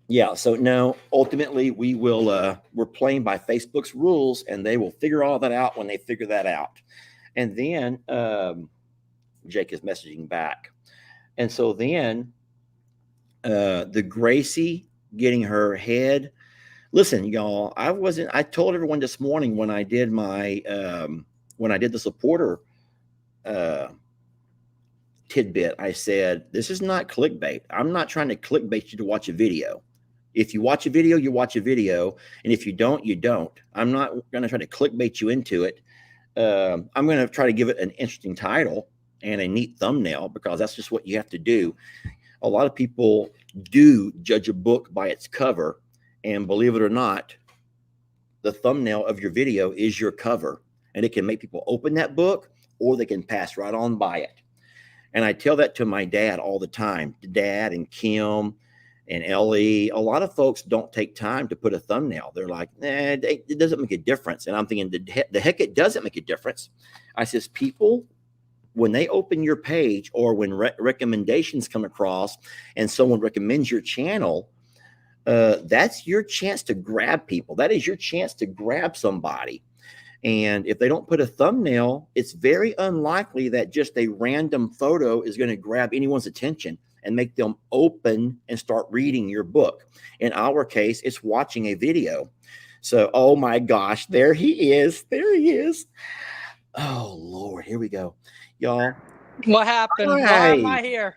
Yeah, so no, ultimately we will, we're playing by Facebook's rules, and they will figure all that out when they figure that out. And then Jake is messaging back. And so then the Gracie getting her head. Listen, y'all, I told everyone this morning when I did my, when I did the supporter tidbit, I said, this is not clickbait. I'm not trying to clickbait you to watch a video. If you watch a video, you watch a video. And if you don't, you don't. I'm not going to try to clickbait you into it. I'm going to try to give it an interesting title and a neat thumbnail, because that's just what you have to do. A lot of people do judge a book by its cover. And believe it or not, the thumbnail of your video is your cover. And it can make people open that book, or they can pass right on by it. And I tell that to my dad all the time. Dad and Kim and Ellie, a lot of folks don't take time to put a thumbnail. They're like, it doesn't make a difference. And I'm thinking, the heck it doesn't make a difference. I says, people, when they open your page, or when recommendations come across and someone recommends your channel, that's your chance to grab people. That is your chance to grab somebody. And if they don't put a thumbnail, it's very unlikely that just a random photo is going to grab anyone's attention and make them open and start reading your book. In our case, it's watching a video. So, oh my gosh, there he is. There he is. Oh, Lord, here we go. Y'all. What happened? Hi. Why am I here?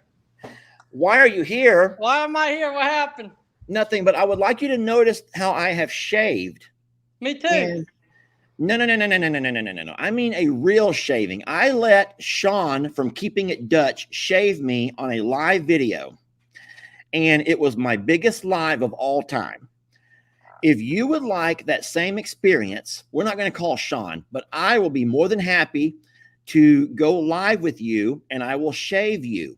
Why are you here? Why am I here? What happened? Nothing, but I would like you to notice how I have shaved. Me too. And no. I mean a real shaving. I let Sean from Keeping It Dutch shave me on a live video. And it was my biggest live of all time. If you would like that same experience, we're not going to call Sean, but I will be more than happy to go live with you, and I will shave you.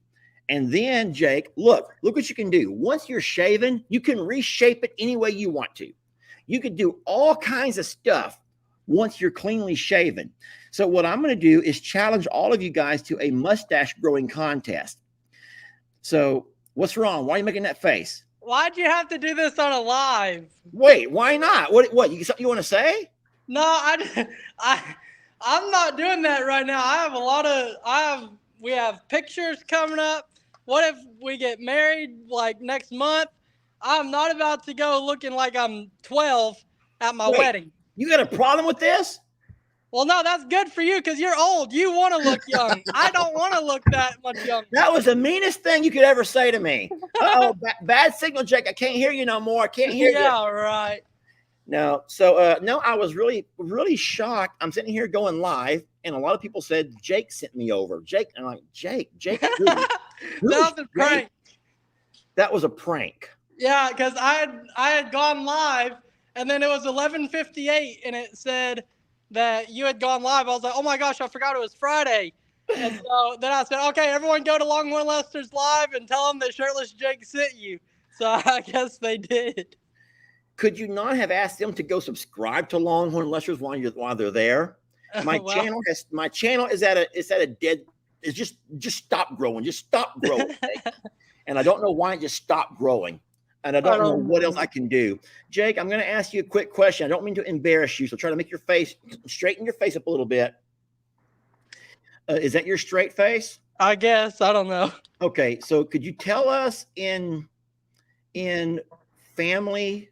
And then, Jake, look what you can do. Once you're shaven, you can reshape it any way you want to. You could do all kinds of stuff once you're cleanly shaven. So what I'm going to do is challenge all of you guys to a mustache growing contest. So what's wrong? Why are you making that face? Why'd you have to do this on a live? Wait, why not? What you something you want to say? No, I'm not doing that right now. We have pictures coming up. What if we get married like next month? I'm not about to go looking like I'm 12 at my wedding. You got a problem with this? Well, no, that's good for you because you're old. You want to look young. I don't want to look that much younger. That was the meanest thing you could ever say to me. Uh-oh, bad signal, Jake. I can't hear you no more. I can't hear you. Yeah, right. No, so no, I was really, really shocked. I'm sitting here going live, and a lot of people said Jake sent me over. Jake, and I'm like, Jake. That was a prank. That was a prank. Yeah, because I had gone live, and then it was 11:58, and it said that you had gone live. I was like, oh my gosh, I forgot it was Friday. And so then I said, okay, everyone go to Longhorn Lester's live and tell them that Shirtless Jake sent you. So I guess they did. Could you not have asked them to go subscribe to Longhorn Lester's while they're there? My channel is at a dead. It's just stop growing. Just stop growing. And I don't know why it just stopped growing. And I don't know what else I can do. Jake, I'm going to ask you a quick question. I don't mean to embarrass you, so try to make your face, straighten your face up a little bit. Is that your straight face? I guess. I don't know. Okay, so could you tell us in family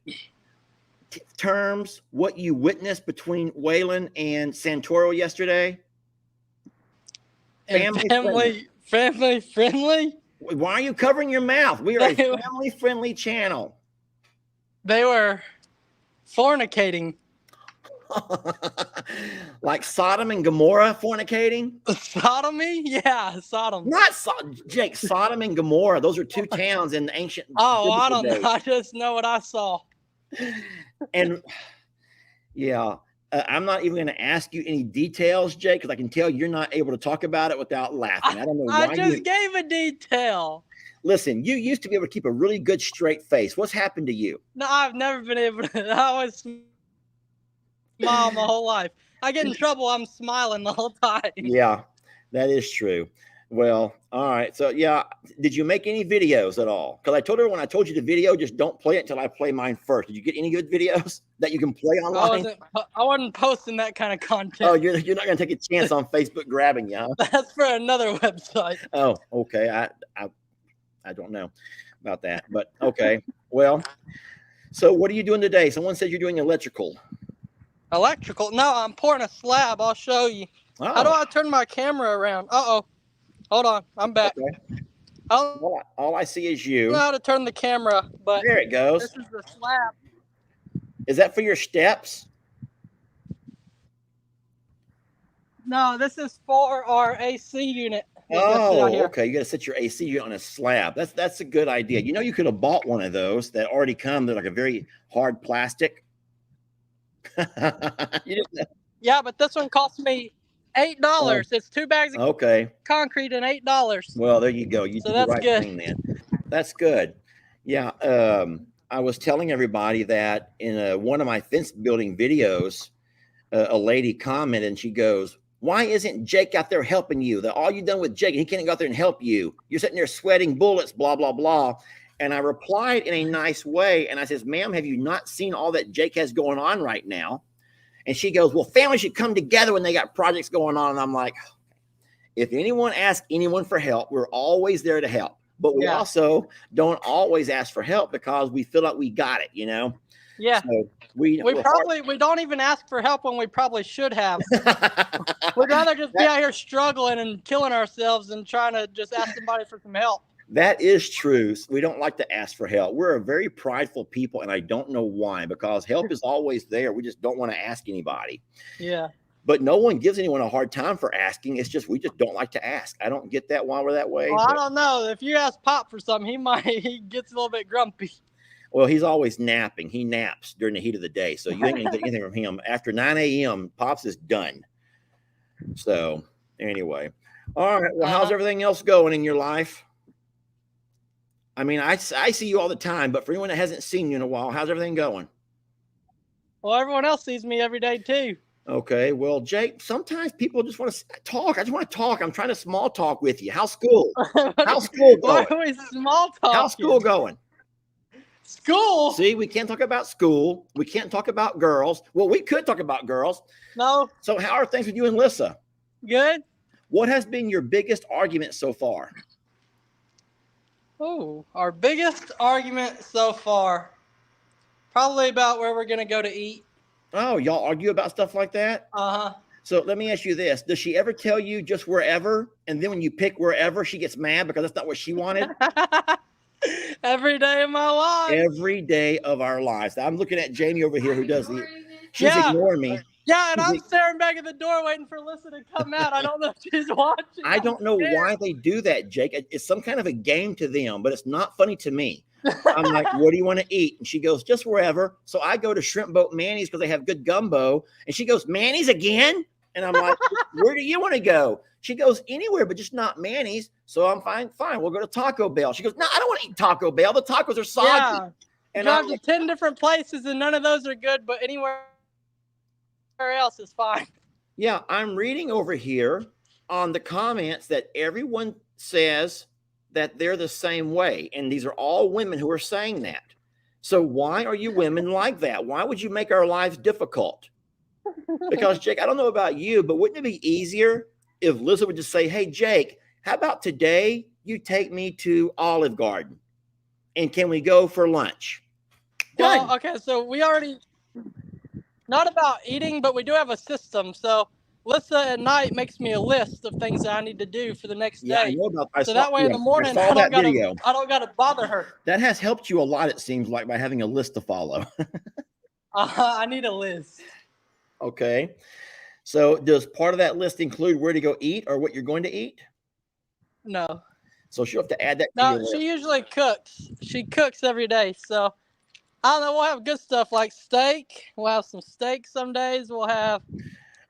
terms what you witnessed between Waylon and Santoro yesterday? And Family family friendly. Why are you covering your mouth? We are a They- family-friendly channel. They were fornicating. Like Sodom and Gomorrah fornicating? Sodomy? Yeah, Sodom. Not Jake, Sodom and Gomorrah. Those are two towns in the ancient. Oh, I biblical don't know. I just know what I saw. days. And yeah, I'm not even going to ask you any details, Jake, because I can tell you're not able to talk about it without laughing. I don't know why. I just gave a detail. Listen, you used to be able to keep a really good straight face. What's happened to you? No, I've never been able to. I always smile my whole life. I get in trouble, I'm smiling the whole time. Yeah, that is true. Well, all right. So yeah, did you make any videos at all? Because I told her when I told you the video, just don't play it until I play mine first. Did you get any good videos that you can play online? I wasn't posting that kind of content. Oh, you're not going to take a chance on Facebook grabbing you, huh? That's for another website. Oh, okay. I don't know about that, but okay. Well, so what are you doing today? Someone said you're doing electrical. Electrical? No, I'm pouring a slab. I'll show you. Oh, How do I turn my camera around? Uh-oh. Hold on. I'm back. okay. I don't Well, all I see is know you. how to turn the camera, but There it goes. this is the slab. Is that for your steps? No, this is for our AC unit. It's gonna sit out Oh, here. okay. You got to set your AC unit on a slab. That's a good idea. You know, you could have bought one of those that already come. They're like a very hard plastic. You didn't- Yeah, but this one cost me $8. It's 2 bags of okay. concrete and $8. Well, there you go. You So did the that's right good. thing then. That's good. Yeah. I was telling everybody that in one of my fence building videos, a lady commented and she goes, "Why isn't Jake out there helping you? That all you've done with Jake, he can't go out there and help you. You're sitting there sweating bullets, blah, blah, blah." And I replied in a nice way. And I says, "Ma'am, have you not seen all that Jake has going on right now?" And she goes, "Well, families should come together when they got projects going on." And I'm like, if anyone asks anyone for help, we're always there to help. But we Yeah. also don't always ask for help because we feel like we got it, you know? Yeah. So We don't even ask for help when we probably should have. We'd rather just be out here struggling and killing ourselves than trying to just ask somebody for some help. That is true. We don't like to ask for help. We're a very prideful people, and I don't know why, because help is always there. We just don't want to ask anybody. Yeah. But no one gives anyone a hard time for asking. It's just we just don't like to ask. I don't get that why we're that way. Well, I but- don't know. If you ask Pop for something, he gets a little bit grumpy. Well, he's always napping. He naps during the heat of the day. So you ain't gonna get anything from him. After 9 a.m., Pops is done. So anyway. All right. Well, how's everything else going in your life? I mean, I see you all the time, but for anyone that hasn't seen you in a while, how's everything going? Well, everyone else sees me every day too. Okay. Well, Jake, sometimes people just want to talk. I just want to talk. I'm trying to small talk with you. How's school? How's school Why going? are we small talking? How's school going? School? See, we can't talk about school. We can't talk about girls. Well, we could talk about girls. No. So how are things with you and Lissa? Good. What has been your biggest argument so far? Oh, our biggest argument so far, probably about where we're gonna go to eat. Oh, y'all argue about stuff like that? Uh-huh. So let me ask you this. Does she ever tell you just wherever? And then when you pick wherever, she gets mad because that's not what she wanted? Every day of my life. Every day of our lives. I'm looking at Jamie over here who does the. She's Yeah. ignoring me. Yeah, and I'm staring back at the door waiting for Lissa to come out. I don't know if she's watching. I don't know why they do that, Jake. It's some kind of a game to them, but it's not funny to me. I'm like, "What do you want to eat?" And she goes, "Just wherever." So I go to Shrimp Boat Manny's because they have good gumbo. And she goes, "Manny's again?" And I'm like, "Where do you want to go?" She goes, "Anywhere, but just not Manny's." So I'm fine. We'll go to Taco Bell. She goes, "No, I don't want to eat Taco Bell. The tacos are soggy." Yeah. And Drive I'm to like, 10 different places and none of those are good, but anywhere else is fine. yeah, I'm reading over here on the comments that everyone says that they're the same way. And these are all women who are saying that. So why are you women like that? Why would you make our lives difficult? Because, Jake, I don't know about you, but wouldn't it be easier if Lisa would just say, "Hey, Jake, how about today you take me to Olive Garden? And can we go for lunch?" Done. Well, okay, so we already Not about eating, but we do have a system. So Lissa at night makes me a list of things that I need to do for the next Yeah, I day. know about. So that way in the I morning saw that video. I don't gotta bother her. That has helped you a lot. It seems like by having a list to follow. I need a list. Okay. So does part of that list include where to go eat or what you're going to eat? No. So she'll have to add that to your No, list. she usually cooks. She cooks every day. So I don't know, we'll have good stuff like steak. We'll have some steak some days. We'll have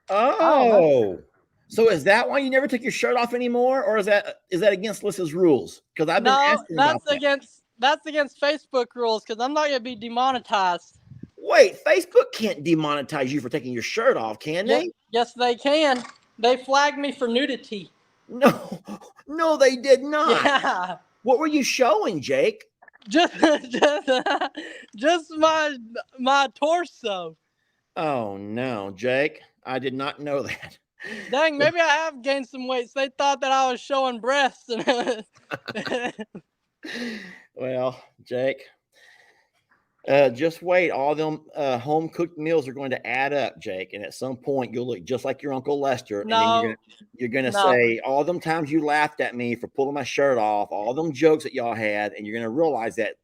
Oh, so is that why you never took your shirt off anymore, or is that against Lissa's rules? Because I've been no, asking about that. that's against Facebook rules because I'm not gonna be demonetized. Wait, Facebook can't demonetize you for taking your shirt off, can they? Yes, they can. They flagged me for nudity. No, no, they did not. Yeah. What were you showing, Jake? Just just my torso. Oh no, Jake, I did not know that. Dang, maybe I have gained some weight. So they thought that I was showing breasts and Well, Jake, just wait. All them home cooked meals are going to add up, Jake, and at some point you'll look just like your Uncle Lester. And then you're gonna say all them times you laughed at me for pulling my shirt off, all them jokes that y'all had, and you're gonna realize that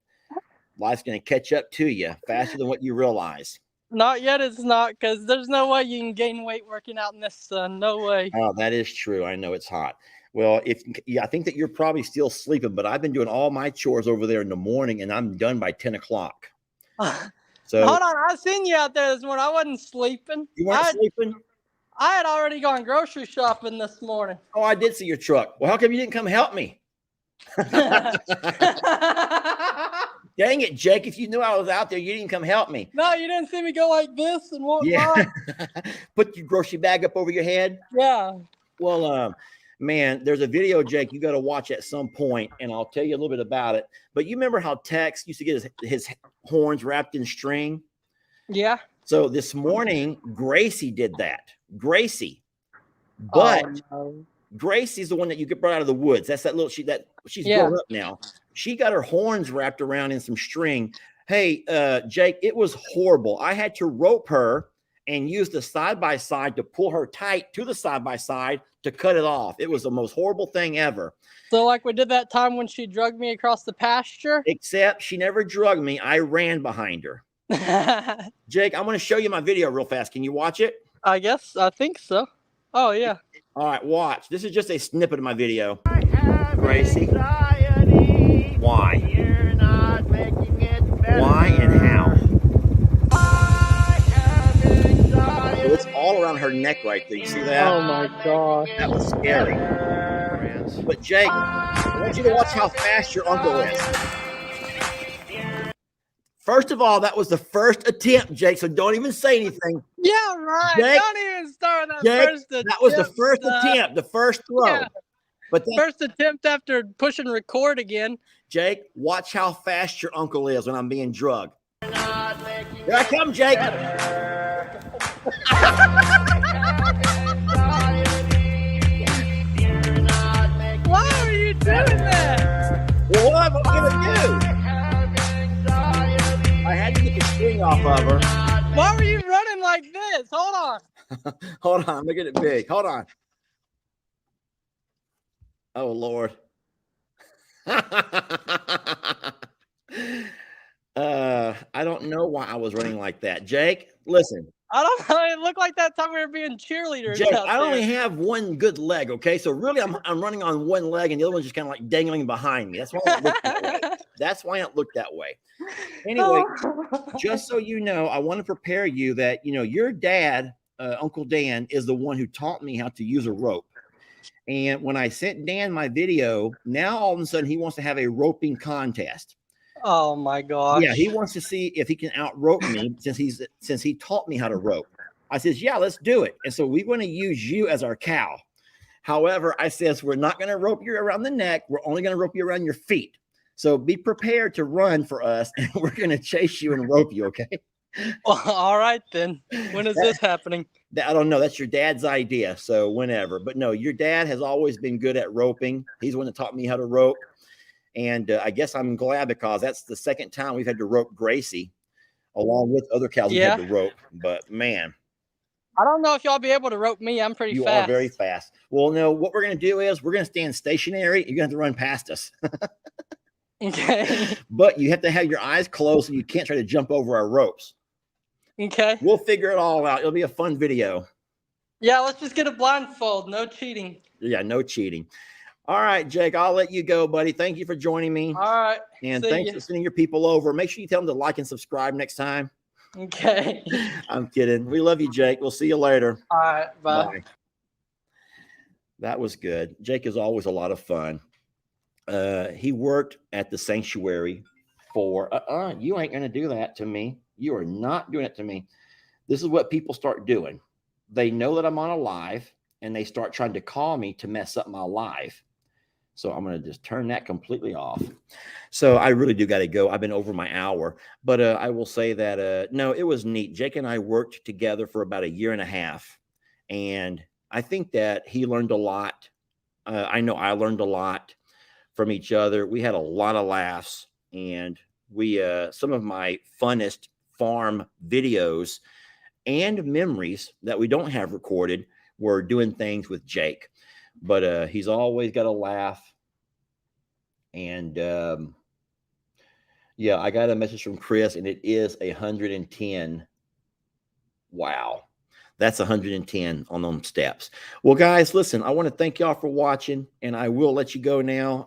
life's gonna catch up to you faster than what you realize. Not yet. It's not because there's no way you can gain weight working out in this sun. No way. Oh, that is true. I know it's hot. Well, I think that you're probably still sleeping, but I've been doing all my chores over there in the morning, and I'm done by 10 o'clock. So Hold on, I seen you out there this morning. I wasn't sleeping. You weren't sleeping? I had already gone grocery shopping this morning. Oh, I did see your truck. Well, how come you didn't come help me? Dang it, Jake. If you knew I was out there, you didn't come help me. No, you didn't see me go like this and walk Yeah. by? Put your grocery bag up over your head. Yeah. Well, man, there's a video, Jake, you got to watch at some point, and I'll tell you a little bit about it. But you remember how Tex used to get his horns wrapped in string? Yeah. So this morning, Gracie did that. Gracie. But Gracie's the one that you get brought out of the woods. That's that little she's grown up now. She got her horns wrapped around in some string. Hey, Jake, it was horrible. I had to rope her and use the side-by-side to pull her tight to the side-by-side to cut it off. It was the most horrible thing ever. So like we did that time when she drugged me across the pasture? Except she never drugged me. I ran behind her. Jake, I'm going to show you my video real fast. Can you watch it? I think so. Oh, yeah. All right, watch. This is just a snippet of my video. Gracie. Why? You're not making it better. Why and how? I have anxiety. It's all around her neck right there. You see that? Oh, my gosh. That was scary. But Jake, I want you to watch how fast your uncle is. First of all, that was the first attempt, Jake, so don't even say anything. Yeah, right. Jake, Don't even start that Jake, first attempt. that was the first attempt, the first throw. Yeah. But then, First attempt after pushing record again. Jake, watch how fast your uncle is when I'm being drugged. Here I come, Jake. Why are you doing that? Well, what am I going to do? I had to get the string off of her. Why were you running like this? Hold on. Hold on, look at it big. Hold on. Oh, Lord. I don't know why I was running like that. Jake, listen. I don't know. It looked like that time we were being cheerleaders. Jake, out I there. only have one good leg, okay? So really, I'm running on one leg, and the other one's just kind of like dangling behind me. That's why I don't look that way. That's why I don't look that way. Anyway, just so you know, I want to prepare you that, your dad, Uncle Dan, is the one who taught me how to use a rope. And when I sent Dan my video, now all of a sudden he wants to have a roping contest. Oh my gosh. Yeah, he wants to see if he can out-rope me since he taught me how to rope. I says, yeah, let's do it. And so we're going to use you as our cow. However, I says, we're not going to rope you around the neck. We're only going to rope you around your feet. So be prepared to run for us, and we're going to chase you and rope you, okay? Well, all right, then. When is this happening? I don't know. That's your dad's idea. So whenever. But no, your dad has always been good at roping. He's the one that taught me how to rope. And I guess I'm glad because that's the second time we've had to rope Gracie. along with other cows we had Yeah. to rope. But man, I don't know if y'all be able to rope me. I'm pretty you fast. are very fast. Well, no, what we're going to do is we're going to stand stationary. You're going to have to run past us. Okay. But you have to have your eyes closed and you can't try to jump over our ropes. Okay. We'll figure it all out. It'll be a fun video. Yeah, let's just get a blindfold. No cheating. Yeah, no cheating. All right, Jake, I'll let you go, buddy. Thank you for joining me. All right. And See thanks ya. for sending your people over. Make sure you tell them to like and subscribe next time. Okay. I'm kidding. We love you, Jake. We'll see you later. All right. Bye. Bye. That was good. Jake is always a lot of fun. He worked at the sanctuary for, you ain't going to do that to me. You are not doing it to me. This is what people start doing. They know that I'm on a live and they start trying to call me to mess up my live. So I'm going to just turn that completely off. So I really do got to go. I've been over my hour, but I will say that, no, it was neat. Jake and I worked together for about 1.5 years. And I think that he learned a lot. I know I learned a lot from each other. We had a lot of laughs, and we, some of my funnest farm videos and memories that we don't have recorded were doing things with Jake. But he's always got a laugh. And yeah, I got a message from Chris, and it is 110. Wow. That's 110 on them steps. Well, guys, listen, I want to thank y'all for watching, and I will let you go now.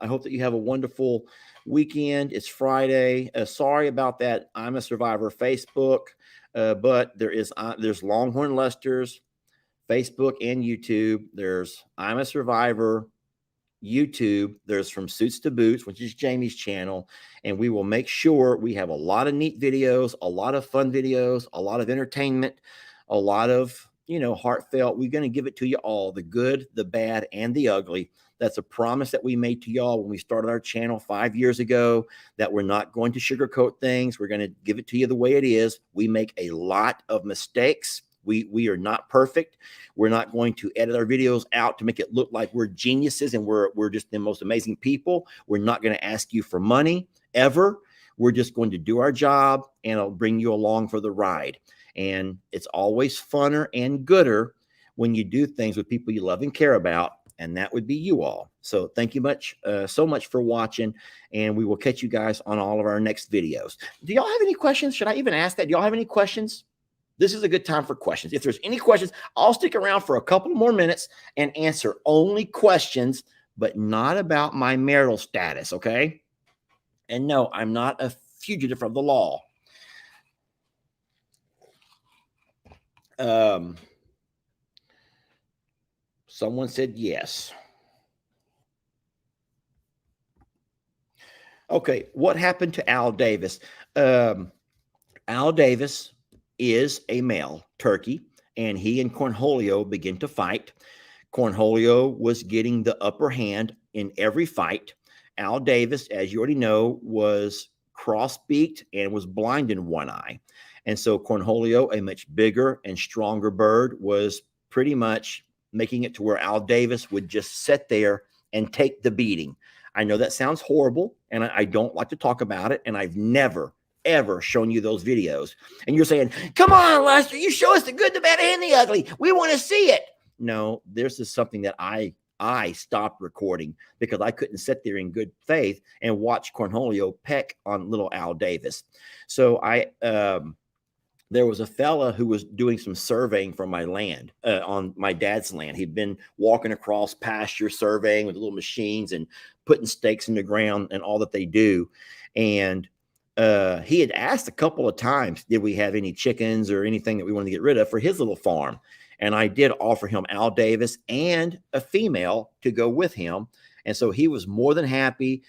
I hope that you have a wonderful weekend. It's Friday. Sorry about that I'm a Survivor Facebook, but there's Longhorn Lester's Facebook and YouTube. There's I'm a Survivor YouTube. There's From Suits to Boots, which is Jamie's channel, and we will make sure we have a lot of neat videos, a lot of fun videos, a lot of entertainment, a lot of, heartfelt. We're going to give it to you all, the good, the bad, and the ugly. That's a promise that we made to y'all when we started our channel 5 years ago, that we're not going to sugarcoat things. We're going to give it to you the way it is. We make a lot of mistakes. We are not perfect. We're not going to edit our videos out to make it look like we're geniuses and we're just the most amazing people. We're not going to ask you for money ever. We're just going to do our job, and I'll bring you along for the ride. And it's always funner and gooder when you do things with people you love and care about, and that would be you all. So thank you so much for watching, and we will catch you guys on all of our next videos. Do y'all have any questions? Should I even ask that? Do y'all have any questions? This is a good time for questions. If there's any questions, I'll stick around for a couple more minutes and answer only questions, but not about my marital status, okay? And no, I'm not a fugitive from the law. Someone said yes. Okay, what happened to Al Davis? Al Davis is a male turkey, and he and Cornholio begin to fight. Cornholio was getting the upper hand in every fight. Al Davis, as you already know, was cross-beaked and was blind in one eye. And so Cornholio, a much bigger and stronger bird, was pretty much making it to where Al Davis would just sit there and take the beating. I know that sounds horrible, and I don't like to talk about it, and I've never, ever shown you those videos. And you're saying, come on, Lester, you show us the good, the bad, and the ugly. We want to see it. No, this is something that I stopped recording because I couldn't sit there in good faith and watch Cornholio peck on little Al Davis. So there was a fella who was doing some surveying from my land, on my dad's land. He'd been walking across pasture surveying with little machines and putting stakes in the ground and all that they do. And he had asked a couple of times, did we have any chickens or anything that we wanted to get rid of for his little farm? And I did offer him Al Davis and a female to go with him. And so he was more than happy.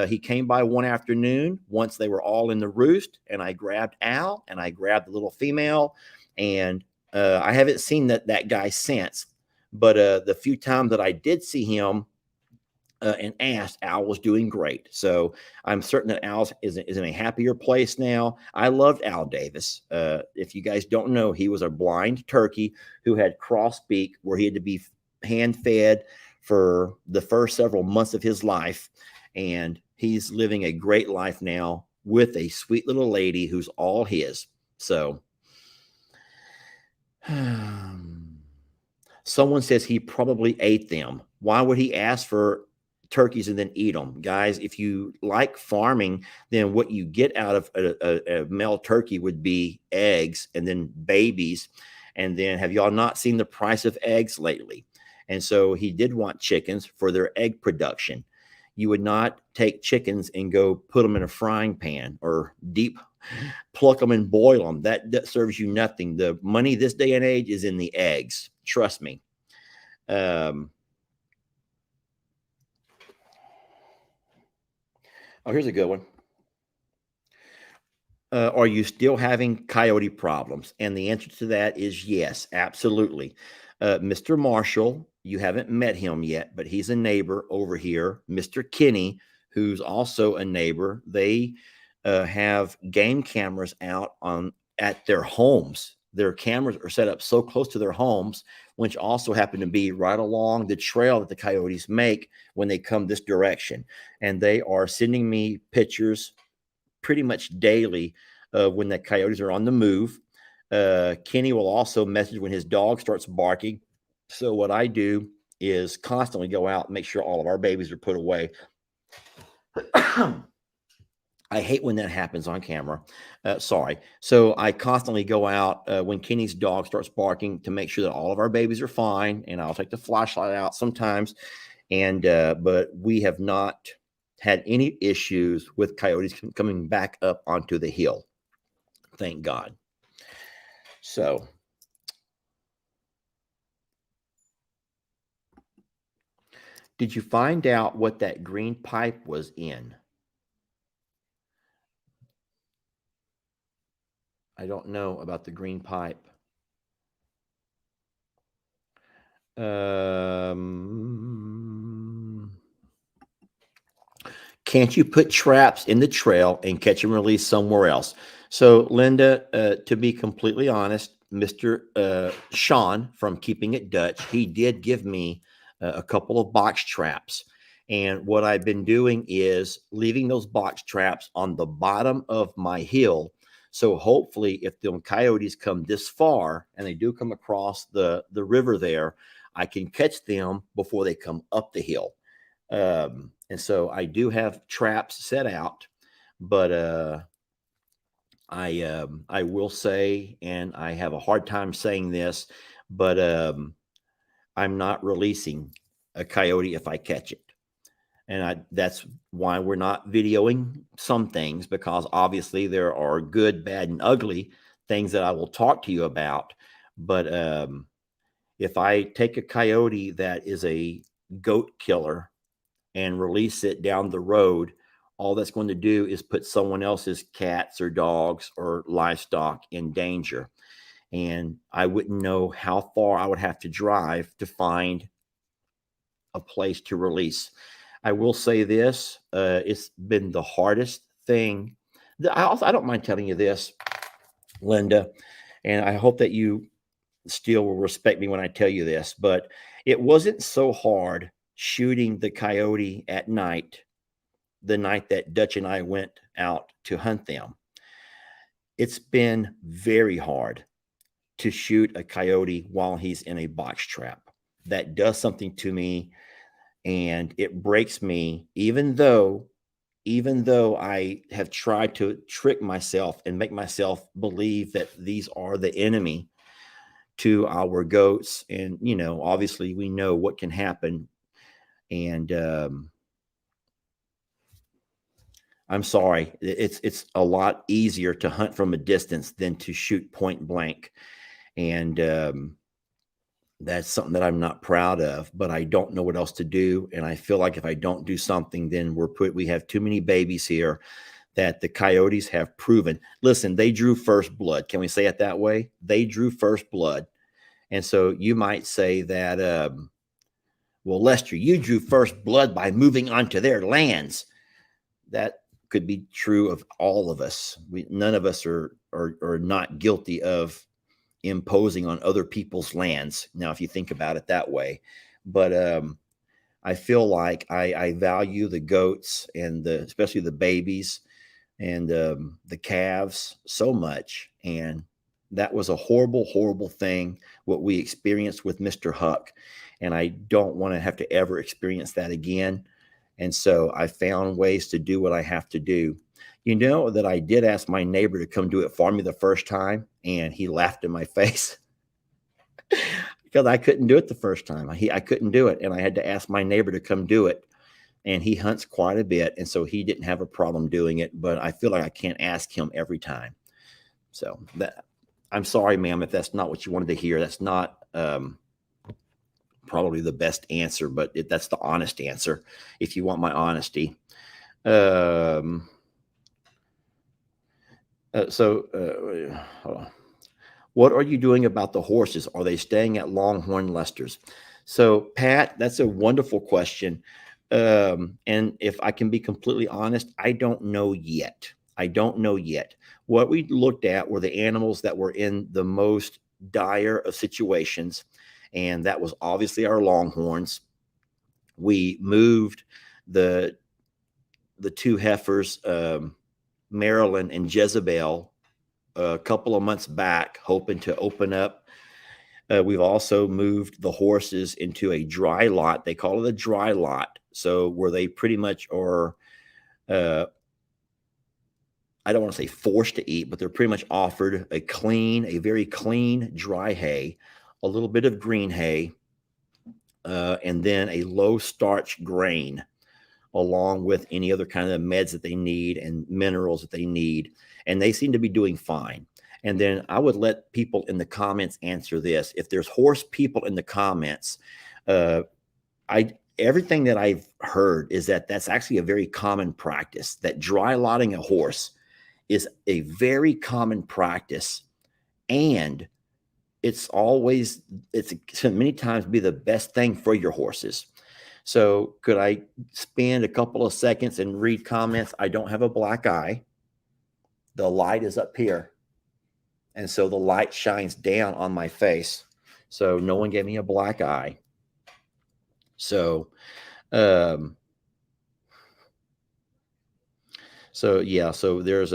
He came by one afternoon once they were all in the roost, and I grabbed Al and I grabbed the little female. And I haven't seen that guy since, but the few times that I did see him and asked, Al was doing great. So I'm certain that Al is in a happier place now. I loved Al Davis. If you guys don't know, he was a blind turkey who had cross-beak, where he had to be hand-fed for the first several months of his life. And he's living a great life now with a sweet little lady who's all his. So someone says he probably ate them. Why would he ask for turkeys and then eat them? Guys, if you like farming, then what you get out of a male turkey would be eggs and then babies. And then have y'all not seen the price of eggs lately? And so he did want chickens for their egg production. You would not take chickens and go put them in a frying pan or deep pluck them and boil them. That serves you nothing. The money this day and age is in the eggs. Trust me. Oh, here's a good one. Are you still having coyote problems? And the answer to that is yes, absolutely. Mr. Marshall, you haven't met him yet, but he's a neighbor over here. Mr. Kinney, who's also a neighbor, they have game cameras out at their homes. Their cameras are set up so close to their homes, which also happen to be right along the trail that the coyotes make when they come this direction. And they are sending me pictures pretty much daily of when the coyotes are on the move. Kenny will also message when his dog starts barking. So what I do is constantly go out and make sure all of our babies are put away. I hate when that happens on camera. Sorry. So I constantly go out when Kenny's dog starts barking to make sure that all of our babies are fine. And I'll take the flashlight out sometimes. And but we have not had any issues with coyotes coming back up onto the hill. Thank God. So did you find out what that green pipe was in? I don't know about the green pipe. Can't you put traps in the trail and catch and release somewhere else? So, Linda, to be completely honest, Mr. Sean from Keeping It Dutch, he did give me a couple of box traps. And what I've been doing is leaving those box traps on the bottom of my hill. So hopefully if the coyotes come this far and they do come across the river there, I can catch them before they come up the hill. And so I do have traps set out, but I will say, and I have a hard time saying this, but I'm not releasing a coyote if I catch it. And that's why we're not videoing some things, because obviously there are good, bad, and ugly things that I will talk to you about. But if I take a coyote that is a goat killer and release it down the road, all that's going to do is put someone else's cats or dogs or livestock in danger. And I wouldn't know how far I would have to drive to find a place to release. I will say this, it's been the hardest thing. I don't mind telling you this, Linda, and I hope that you still will respect me when I tell you this, but it wasn't so hard shooting the coyote at night, the night that Dutch and I went out to hunt them. It's been very hard to shoot a coyote while he's in a box trap. That does something to me. And it breaks me, even though I have tried to trick myself and make myself believe that these are the enemy to our goats. And, you know, obviously we know what can happen. And I'm sorry, it's a lot easier to hunt from a distance than to shoot point blank. And that's something that I'm not proud of, but I don't know what else to do. And I feel like if I don't do something, then we have too many babies here that the coyotes have proven. Listen, they drew first blood. Can we say it that way? They drew first blood. And so you might say that, well, Lester, you drew first blood by moving onto their lands. That could be true of all of us. None of us are not guilty of imposing on other people's lands. Now, if you think about it that way, but I feel like I value the goats and especially the babies and the calves so much. And that was a horrible, horrible thing, what we experienced with Mr. Huck. And I don't want to have to ever experience that again. And so I found ways to do what I have to do. You know that I did ask my neighbor to come do it for me the first time, and he laughed in my face because I couldn't do it the first time. I couldn't do it, and I had to ask my neighbor to come do it. And he hunts quite a bit, and so he didn't have a problem doing it. But I feel like I can't ask him every time. So that, I'm sorry, ma'am, if that's not what you wanted to hear. That's not probably the best answer, but that's the honest answer if you want my honesty. Hold on. What are you doing about the horses? Are they staying at Longhorn Lester's? So, Pat, that's a wonderful question. And if I can be completely honest, I don't know yet. I don't know yet. What we looked at were the animals that were in the most dire of situations, and that was obviously our Longhorns. We moved the two heifers, Marilyn and Jezebel, a couple of months back, hoping to open up. We've also moved the horses into a dry lot. They call it a dry lot. So where they pretty much are, I don't want to say forced to eat, but they're pretty much offered a very clean, dry hay, a little bit of green hay, and then a low starch grain, along with any other kind of meds that they need and minerals that they need. And they seem to be doing fine. And then I would let people in the comments answer this. If there's horse people in the comments, everything that I've heard is that that's actually a very common practice, that dry lotting a horse is a very common practice. And it's many times be the best thing for your horses. So could I spend a couple of seconds and read comments? I don't have a black eye. The light is up here. And so the light shines down on my face. So no one gave me a black eye. So, so there's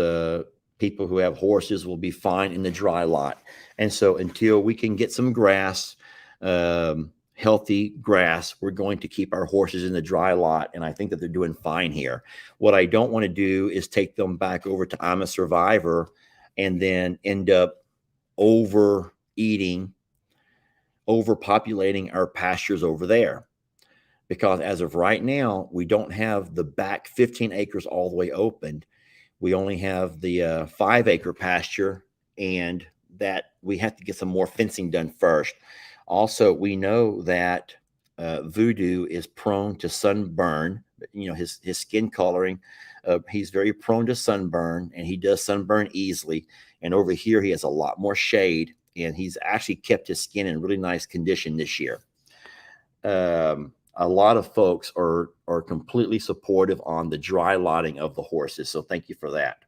people who have horses will be fine in the dry lot. And so until we can get some grass, healthy grass, we're going to keep our horses in the dry lot. And I think that they're doing fine here. What I don't want to do is take them back over to I'm a Survivor and then end up overpopulating our pastures over there. Because as of right now, we don't have the back 15 acres all the way opened. We only have the 5-acre pasture, and that we have to get some more fencing done first. Also, we know that Voodoo is prone to sunburn. You know, his skin coloring, he's very prone to sunburn, and he does sunburn easily. And over here, he has a lot more shade, and he's actually kept his skin in really nice condition this year. A lot of folks are completely supportive on the dry lotting of the horses. So thank you for that.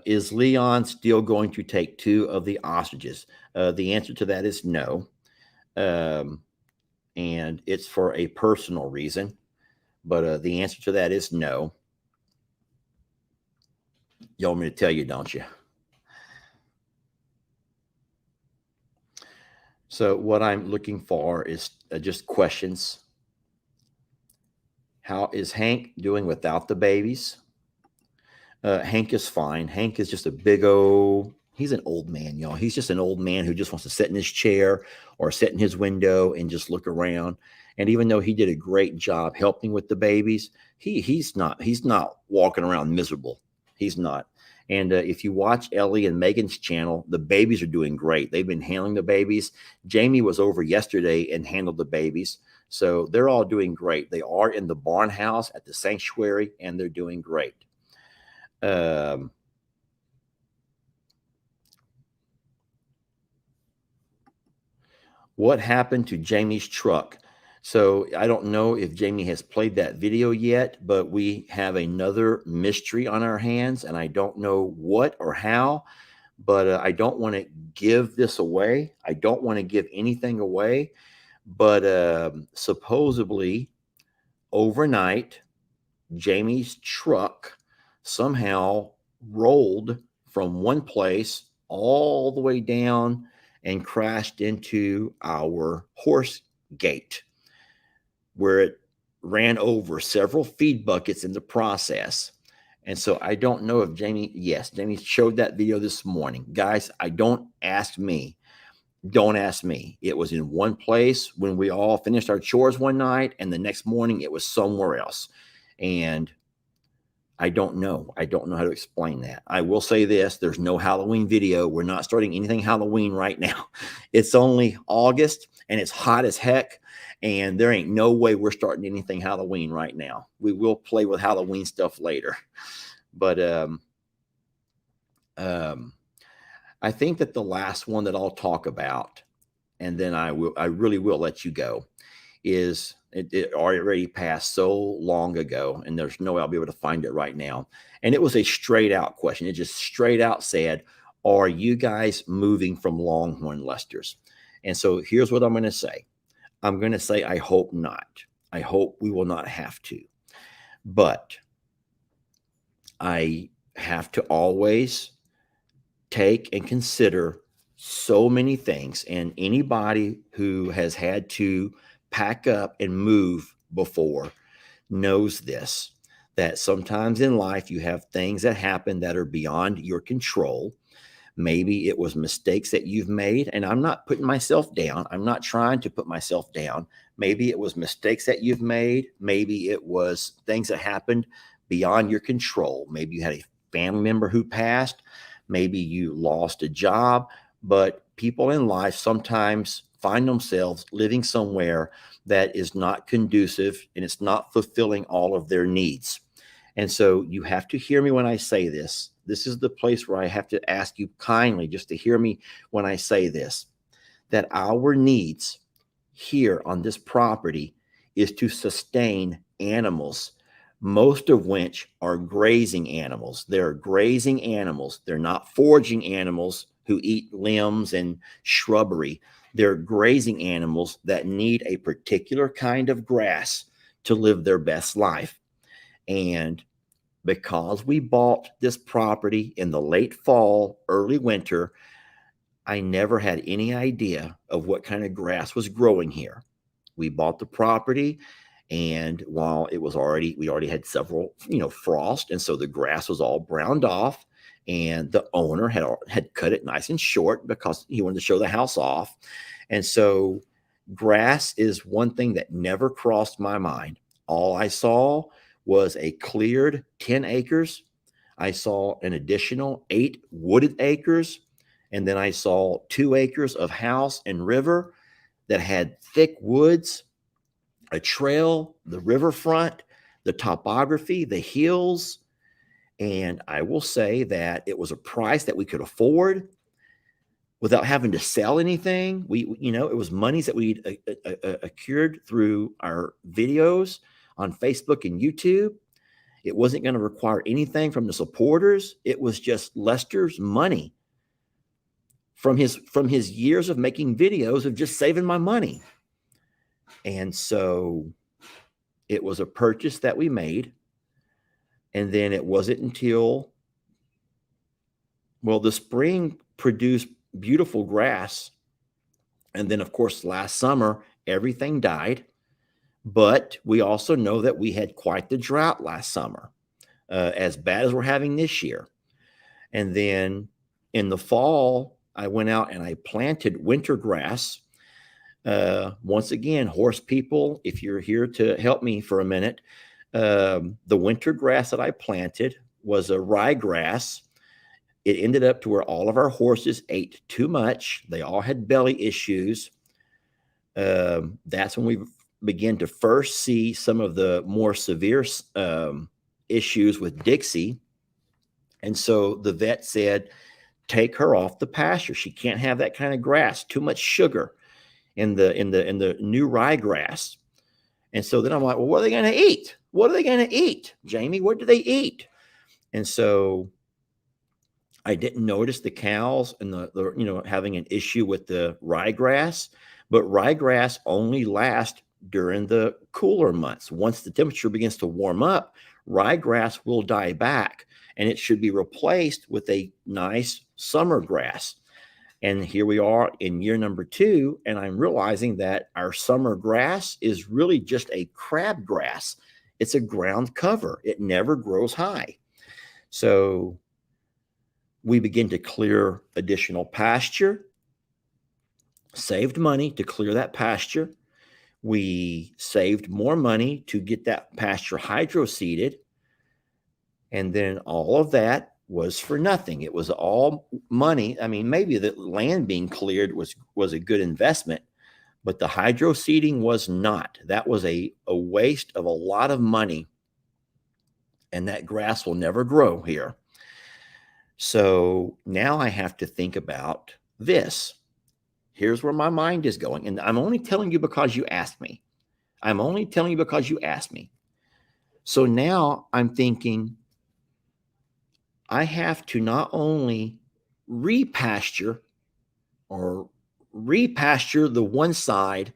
Is Leon still going to take 2 of the ostriches? The answer to that is no. And it's for a personal reason. But the answer to that is no. You want me to tell you, don't you? So what I'm looking for is just questions. How is Hank doing without the babies? Hank is fine. Hank is just he's an old man, y'all. He's just an old man who just wants to sit in his chair or sit in his window and just look around. And even though he did a great job helping with the babies, he's not walking around miserable. He's not. And if you watch Ellie and Megan's channel, the babies are doing great. They've been handling the babies. Jamie was over yesterday and handled the babies. So they're all doing great. They are in the barn house at the sanctuary, and they're doing great. What happened to Jamie's truck? So I don't know if Jamie has played that video yet, but we have another mystery on our hands, and I don't know what or how, but I don't want to give this away. I don't want to give anything away, but supposedly overnight, Jamie's truck somehow rolled from one place all the way down and crashed into our horse gate, where it ran over several feed buckets in the process. And so I don't know if Jamie showed that video this morning. Guys, don't ask me. Don't ask me. It was in one place when we all finished our chores one night, and the next morning it was somewhere else. And I don't know. I don't know how to explain that. I will say this, there's no Halloween video. We're not starting anything Halloween right now. It's only August and it's hot as heck. And there ain't no way we're starting anything Halloween right now. We will play with Halloween stuff later. But I think that the last one that I'll talk about, and then I really will let you go, is it already passed so long ago, and there's no way I'll be able to find it right now. And it was a straight out question. It just straight out said, are you guys moving from Longhorn Lesters? And so here's what I'm going to say. I'm going to say, I hope not. I hope we will not have to. But I have to always take and consider so many things. And anybody who has had to pack up and move before knows this, that sometimes in life you have things that happen that are beyond your control. Maybe it was mistakes that you've made, and I'm not putting myself down. I'm not trying to put myself down. Maybe it was mistakes that you've made. Maybe it was things that happened beyond your control. Maybe you had a family member who passed. Maybe you lost a job. But people in life sometimes find themselves living somewhere that is not conducive and it's not fulfilling all of their needs. And so you have to hear me when I say this. This is the place where I have to ask you kindly just to hear me when I say this, that our needs here on this property is to sustain animals, most of which are grazing animals. They're grazing animals. They're not foraging animals who eat limbs and shrubbery. They're grazing animals that need a particular kind of grass to live their best life. And because we bought this property in the late fall, early winter, I never had any idea of what kind of grass was growing here. We bought the property, and while we already had several, frost, and so the grass was all browned off, and the owner had cut it nice and short because he wanted to show the house off. And so grass is one thing that never crossed my mind. All I saw was a cleared 10 acres. I saw an additional 8 wooded acres. And then I saw 2 acres of house and river that had thick woods, a trail, the riverfront, the topography, the hills. And I will say that it was a price that we could afford without having to sell anything. It was monies that we accrued through our videos on Facebook and YouTube. It wasn't going to require anything from the supporters. It was just Lester's money from his years of making videos of just saving my money. And so it was a purchase that we made. And then it wasn't until, the spring produced beautiful grass. And then, of course, last summer, everything died. But we also know that we had quite the drought last summer, as bad as we're having this year. And then in the fall, I went out and I planted winter grass. Once again, horse people, if you're here to help me for a minute, the winter grass that I planted was a ryegrass. It ended up to where all of our horses ate too much. They all had belly issues. That's when we began to first see some of the more severe issues with Dixie. And so the vet said, take her off the pasture. She can't have that kind of grass, too much sugar in the new ryegrass. And so then I'm like, well, what are they going to eat? What are they going to eat, Jamie? What do they eat? And so I didn't notice the cows and the having an issue with the ryegrass, but ryegrass only lasts during the cooler months. Once the temperature begins to warm up, ryegrass will die back, and it should be replaced with a nice summer grass. And here we are in year number 2, and I'm realizing that our summer grass is really just a crabgrass. It's a ground cover. It never grows high. So we begin to clear additional pasture, saved money to clear that pasture. We saved more money to get that pasture hydro seeded. And then all of that was for nothing. It was all money. I mean, maybe the land being cleared was a good investment, but the hydro seeding was not. That was a waste of a lot of money. And that grass will never grow here. So now I have to think about this. Here's where my mind is going. And I'm only telling you because you asked me. I'm only telling you because you asked me. So now I'm thinking I have to not only repasture the one side,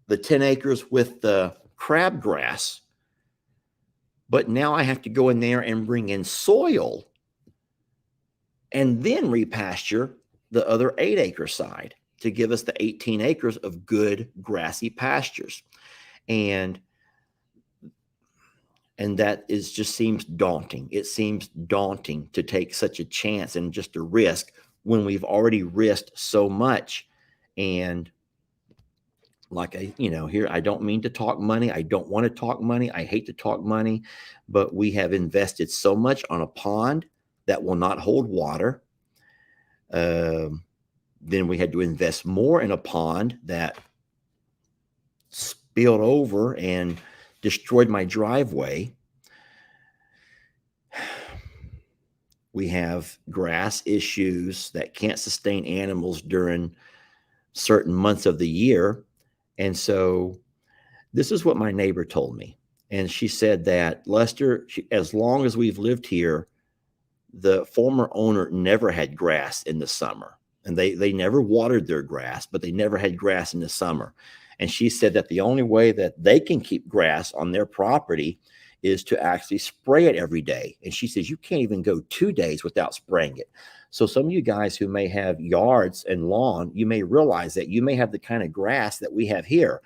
the 10 acres with the crabgrass, but now I have to go in there and bring in soil and then repasture the other 8-acre side to give us the 18 acres of good grassy pastures. And that is just seems daunting. It seems daunting to take such a chance and just a risk when we've already risked so much. And like here, I don't mean to talk money. I don't want to talk money. I hate to talk money, but we have invested so much on a pond that will not hold water. Then we had to invest more in a pond that spilled over and destroyed my driveway. We have grass issues that can't sustain animals during certain months of the year. And so this is what my neighbor told me. And she said that, Lester, as long as we've lived here, the former owner never had grass in the summer. And they never watered their grass, but they never had grass in the summer. And she said that the only way that they can keep grass on their property is to actually spray it every day. And she says, you can't even go 2 days without spraying it. So some of you guys who may have yards and lawn, you may realize that you may have the kind of grass that we have here,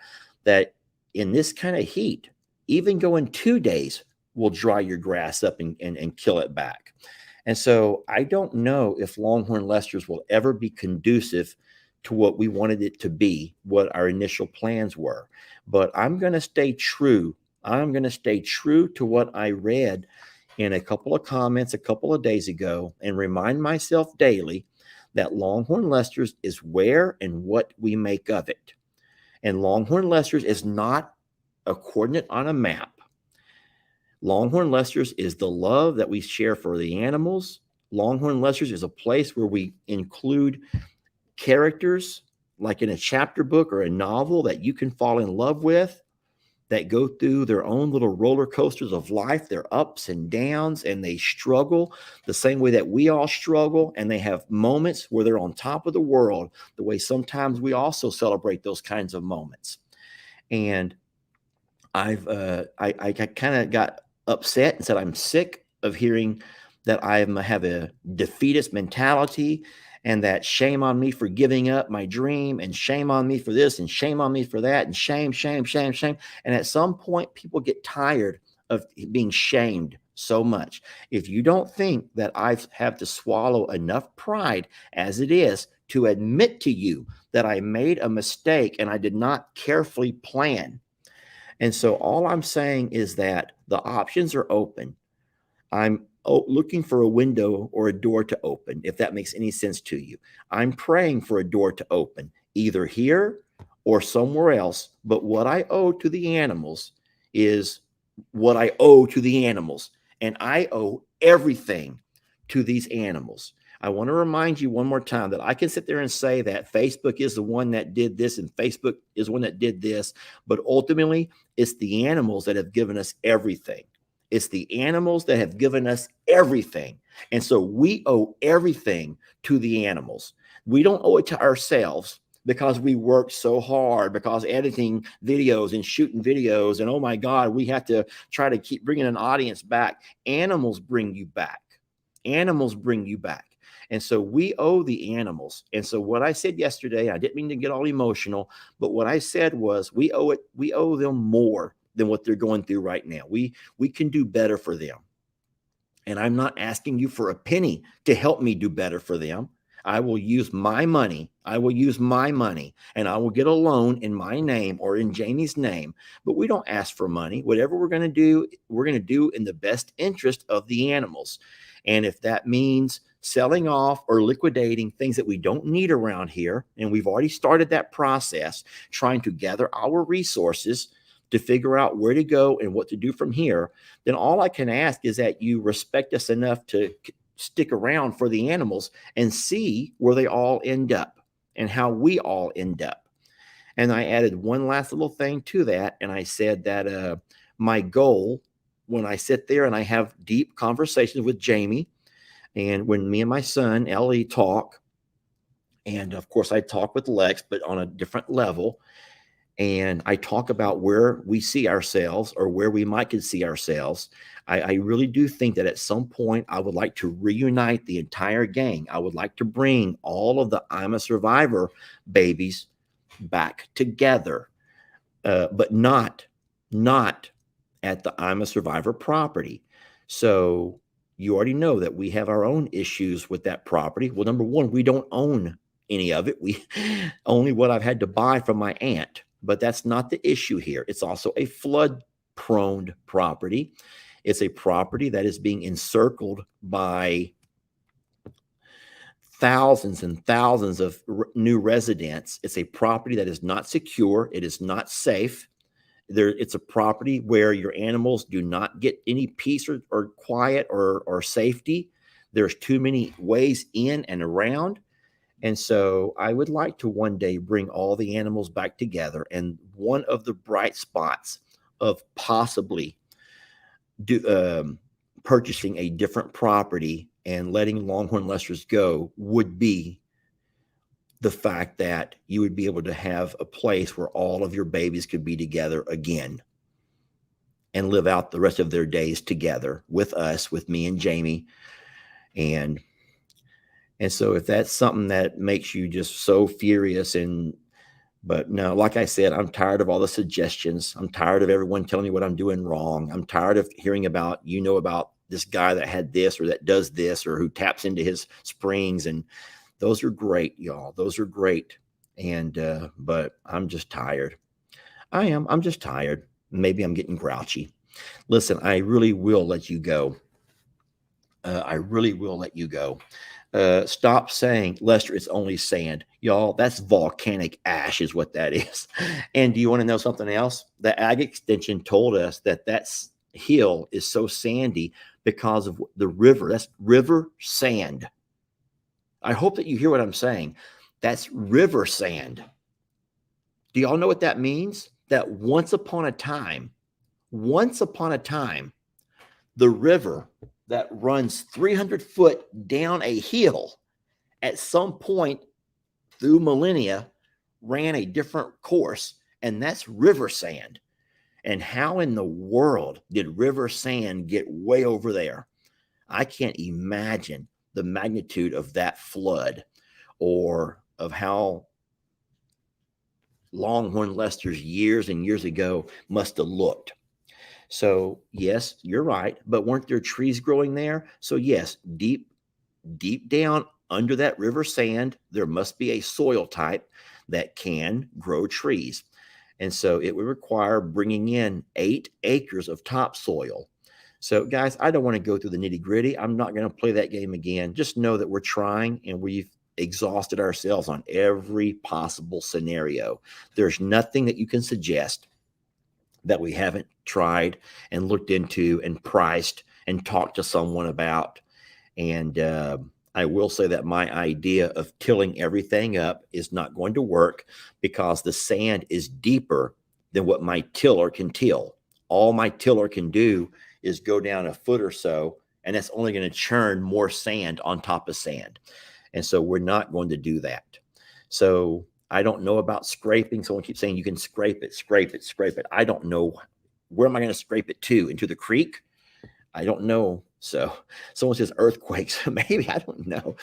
that in this kind of heat, even going 2 days will dry your grass up and kill it back. And so I don't know if Longhorn Lester's will ever be conducive to what we wanted it to be, what our initial plans were. But I'm going to stay true. I'm going to stay true to what I read in a couple of comments a couple of days ago and remind myself daily that Longhorn Lester's is where and what we make of it. And Longhorn Lester's is not a coordinate on a map. Longhorn Lester's is the love that we share for the animals. Longhorn Lester's is a place where we include characters like in a chapter book or a novel that you can fall in love with, that go through their own little roller coasters of life, their ups and downs, and they struggle the same way that we all struggle. And they have moments where they're on top of the world, the way sometimes we also celebrate those kinds of moments. And I kind of got upset and said, I'm sick of hearing that I have a defeatist mentality and that shame on me for giving up my dream and shame on me for this and shame on me for that and shame. And at some point, people get tired of being shamed so much. If you don't think that I have to swallow enough pride as it is to admit to you that I made a mistake and I did not carefully plan. And so all I'm saying is that the options are open. I'm looking for a window or a door to open, if that makes any sense to you. I'm praying for a door to open, either here or somewhere else. But what I owe to the animals is what I owe to the animals. And I owe everything to these animals. I want to remind you one more time that I can sit there and say that Facebook is the one that did this and Facebook is the one that did this. But ultimately, it's the animals that have given us everything. It's the animals that have given us everything. And so we owe everything to the animals. We don't owe it to ourselves. because we work so hard, because editing videos and shooting videos, and oh my God, we have to try to keep bringing an audience back. Animals bring you back. Animals bring you back. And so we owe the animals. And so what I said yesterday, I didn't mean to get all emotional, but what I said was we owe them more than what they're going through right now. We can do better for them. And I'm not asking you for a penny to help me do better for them. I will use my money. I will use my money, and I will get a loan in my name or in Jamie's name. But we don't ask for money. Whatever we're going to do in the best interest of the animals. And if that means selling off or liquidating things that we don't need around here, and we've already started that process, trying to gather our resources to figure out where to go and what to do from here, then all I can ask is that you respect us enough to stick around for the animals and see where they all end up and how we all end up. And I added one last little thing to that. And I said that my goal, when I sit there and I have deep conversations with Jamie, and when me and my son, Ellie, talk, and of course I talk with Lex, but on a different level, and I talk about where we see ourselves or where we might could see ourselves, I really do think that at some point I would like to reunite the entire gang. I would like to bring all of the I'm a Survivor babies back together, but not at the I'm a Survivor property. So you already know that we have our own issues with that property. Well, number one, we don't own any of it. We only what I've had to buy from my aunt. But that's not the issue here. It's also a flood-prone property. It's a property that is being encircled by thousands and thousands of new residents. It's a property that is not secure. It is not safe. It's a property where your animals do not get any peace or quiet or safety. There's too many ways in and around. And so I would like to one day bring all the animals back together. And one of the bright spots of possibly purchasing a different property and letting Longhorn Lesters go would be the fact that you would be able to have a place where all of your babies could be together again and live out the rest of their days together with us, with me and Jamie. And so if that's something that makes you just so furious, but no, like I said, I'm tired of all the suggestions. I'm tired of everyone telling me what I'm doing wrong. I'm tired of hearing about this guy that had this or that does this or who taps into his springs. And those are great, y'all. Those are great. But I'm just tired. I'm just tired. Maybe I'm getting grouchy. Listen, I really will let you go. I really will let you go. Stop saying, Lester, it's only sand. Y'all, that's volcanic ash is what that is. And do you want to know something else? The Ag Extension told us that hill is so sandy because of the river. That's river sand. I hope that you hear what I'm saying. That's river sand. Do y'all know what that means? That once upon a time, the river that runs 300 foot down a hill at some point through millennia ran a different course, and that's river sand. And how in the world did river sand get way over there? I can't imagine the magnitude of that flood or of how Longhorn Lester's years and years ago must have looked. So yes, you're right. But weren't there trees growing there? So yes, deep down under that river sand, there must be a soil type that can grow trees. And so it would require bringing in 8 acres of topsoil. So guys, I don't want to go through the nitty gritty. I'm not going to play that game again. Just know that we're trying and we've exhausted ourselves on every possible scenario. There's nothing that you can suggest that we haven't tried and looked into and priced and talked to someone about. And I will say that my idea of tilling everything up is not going to work because the sand is deeper than what my tiller can till. All my tiller can do is go down a foot or so, and that's only going to churn more sand on top of sand. And so we're not going to do that. So I don't know about scraping. Someone keeps saying you can scrape it, scrape it, scrape it. I don't know. Where am I going to scrape it to? Into the creek? I don't know. So someone says earthquakes. Maybe, I don't know.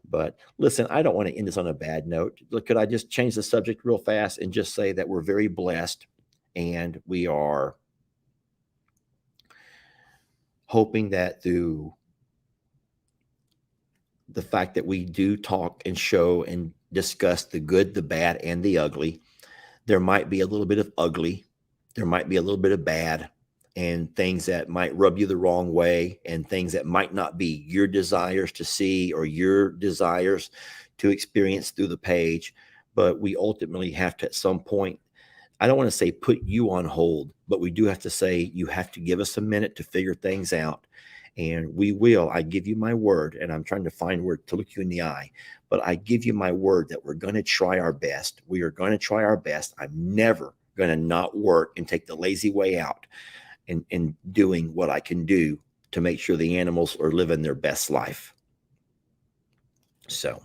But listen, I don't want to end this on a bad note. Look, could I just change the subject real fast and just say that we're very blessed, and we are hoping that through the fact that we do talk and show and discuss the good, the bad, and the ugly, there might be a little bit of ugly, there might be a little bit of bad, and things that might rub you the wrong way, and things that might not be your desires to see or your desires to experience through the page. But we ultimately have to, at some point, I don't want to say put you on hold, but we do have to say you have to give us a minute to figure things out. And we will. I give you my word, and I'm trying to find word to look you in the eye, but I give you my word that we're going to try our best. We are going to try our best. I'm never going to not work and take the lazy way out and doing what I can do to make sure the animals are living their best life. So,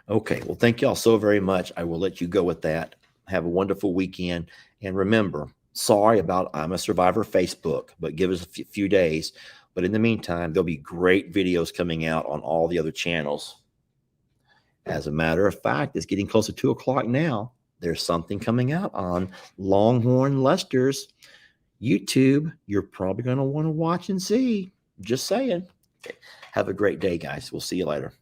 okay. Well, thank y'all so very much. I will let you go with that. Have a wonderful weekend. And remember, sorry about I'm a Survivor Facebook, but give us a few days. But in the meantime, there'll be great videos coming out on all the other channels. As a matter of fact, it's getting close to 2 o'clock now. There's something coming out on Longhorn Lester's YouTube. You're probably going to want to watch and see. Just saying. Okay. Have a great day, guys. We'll see you later.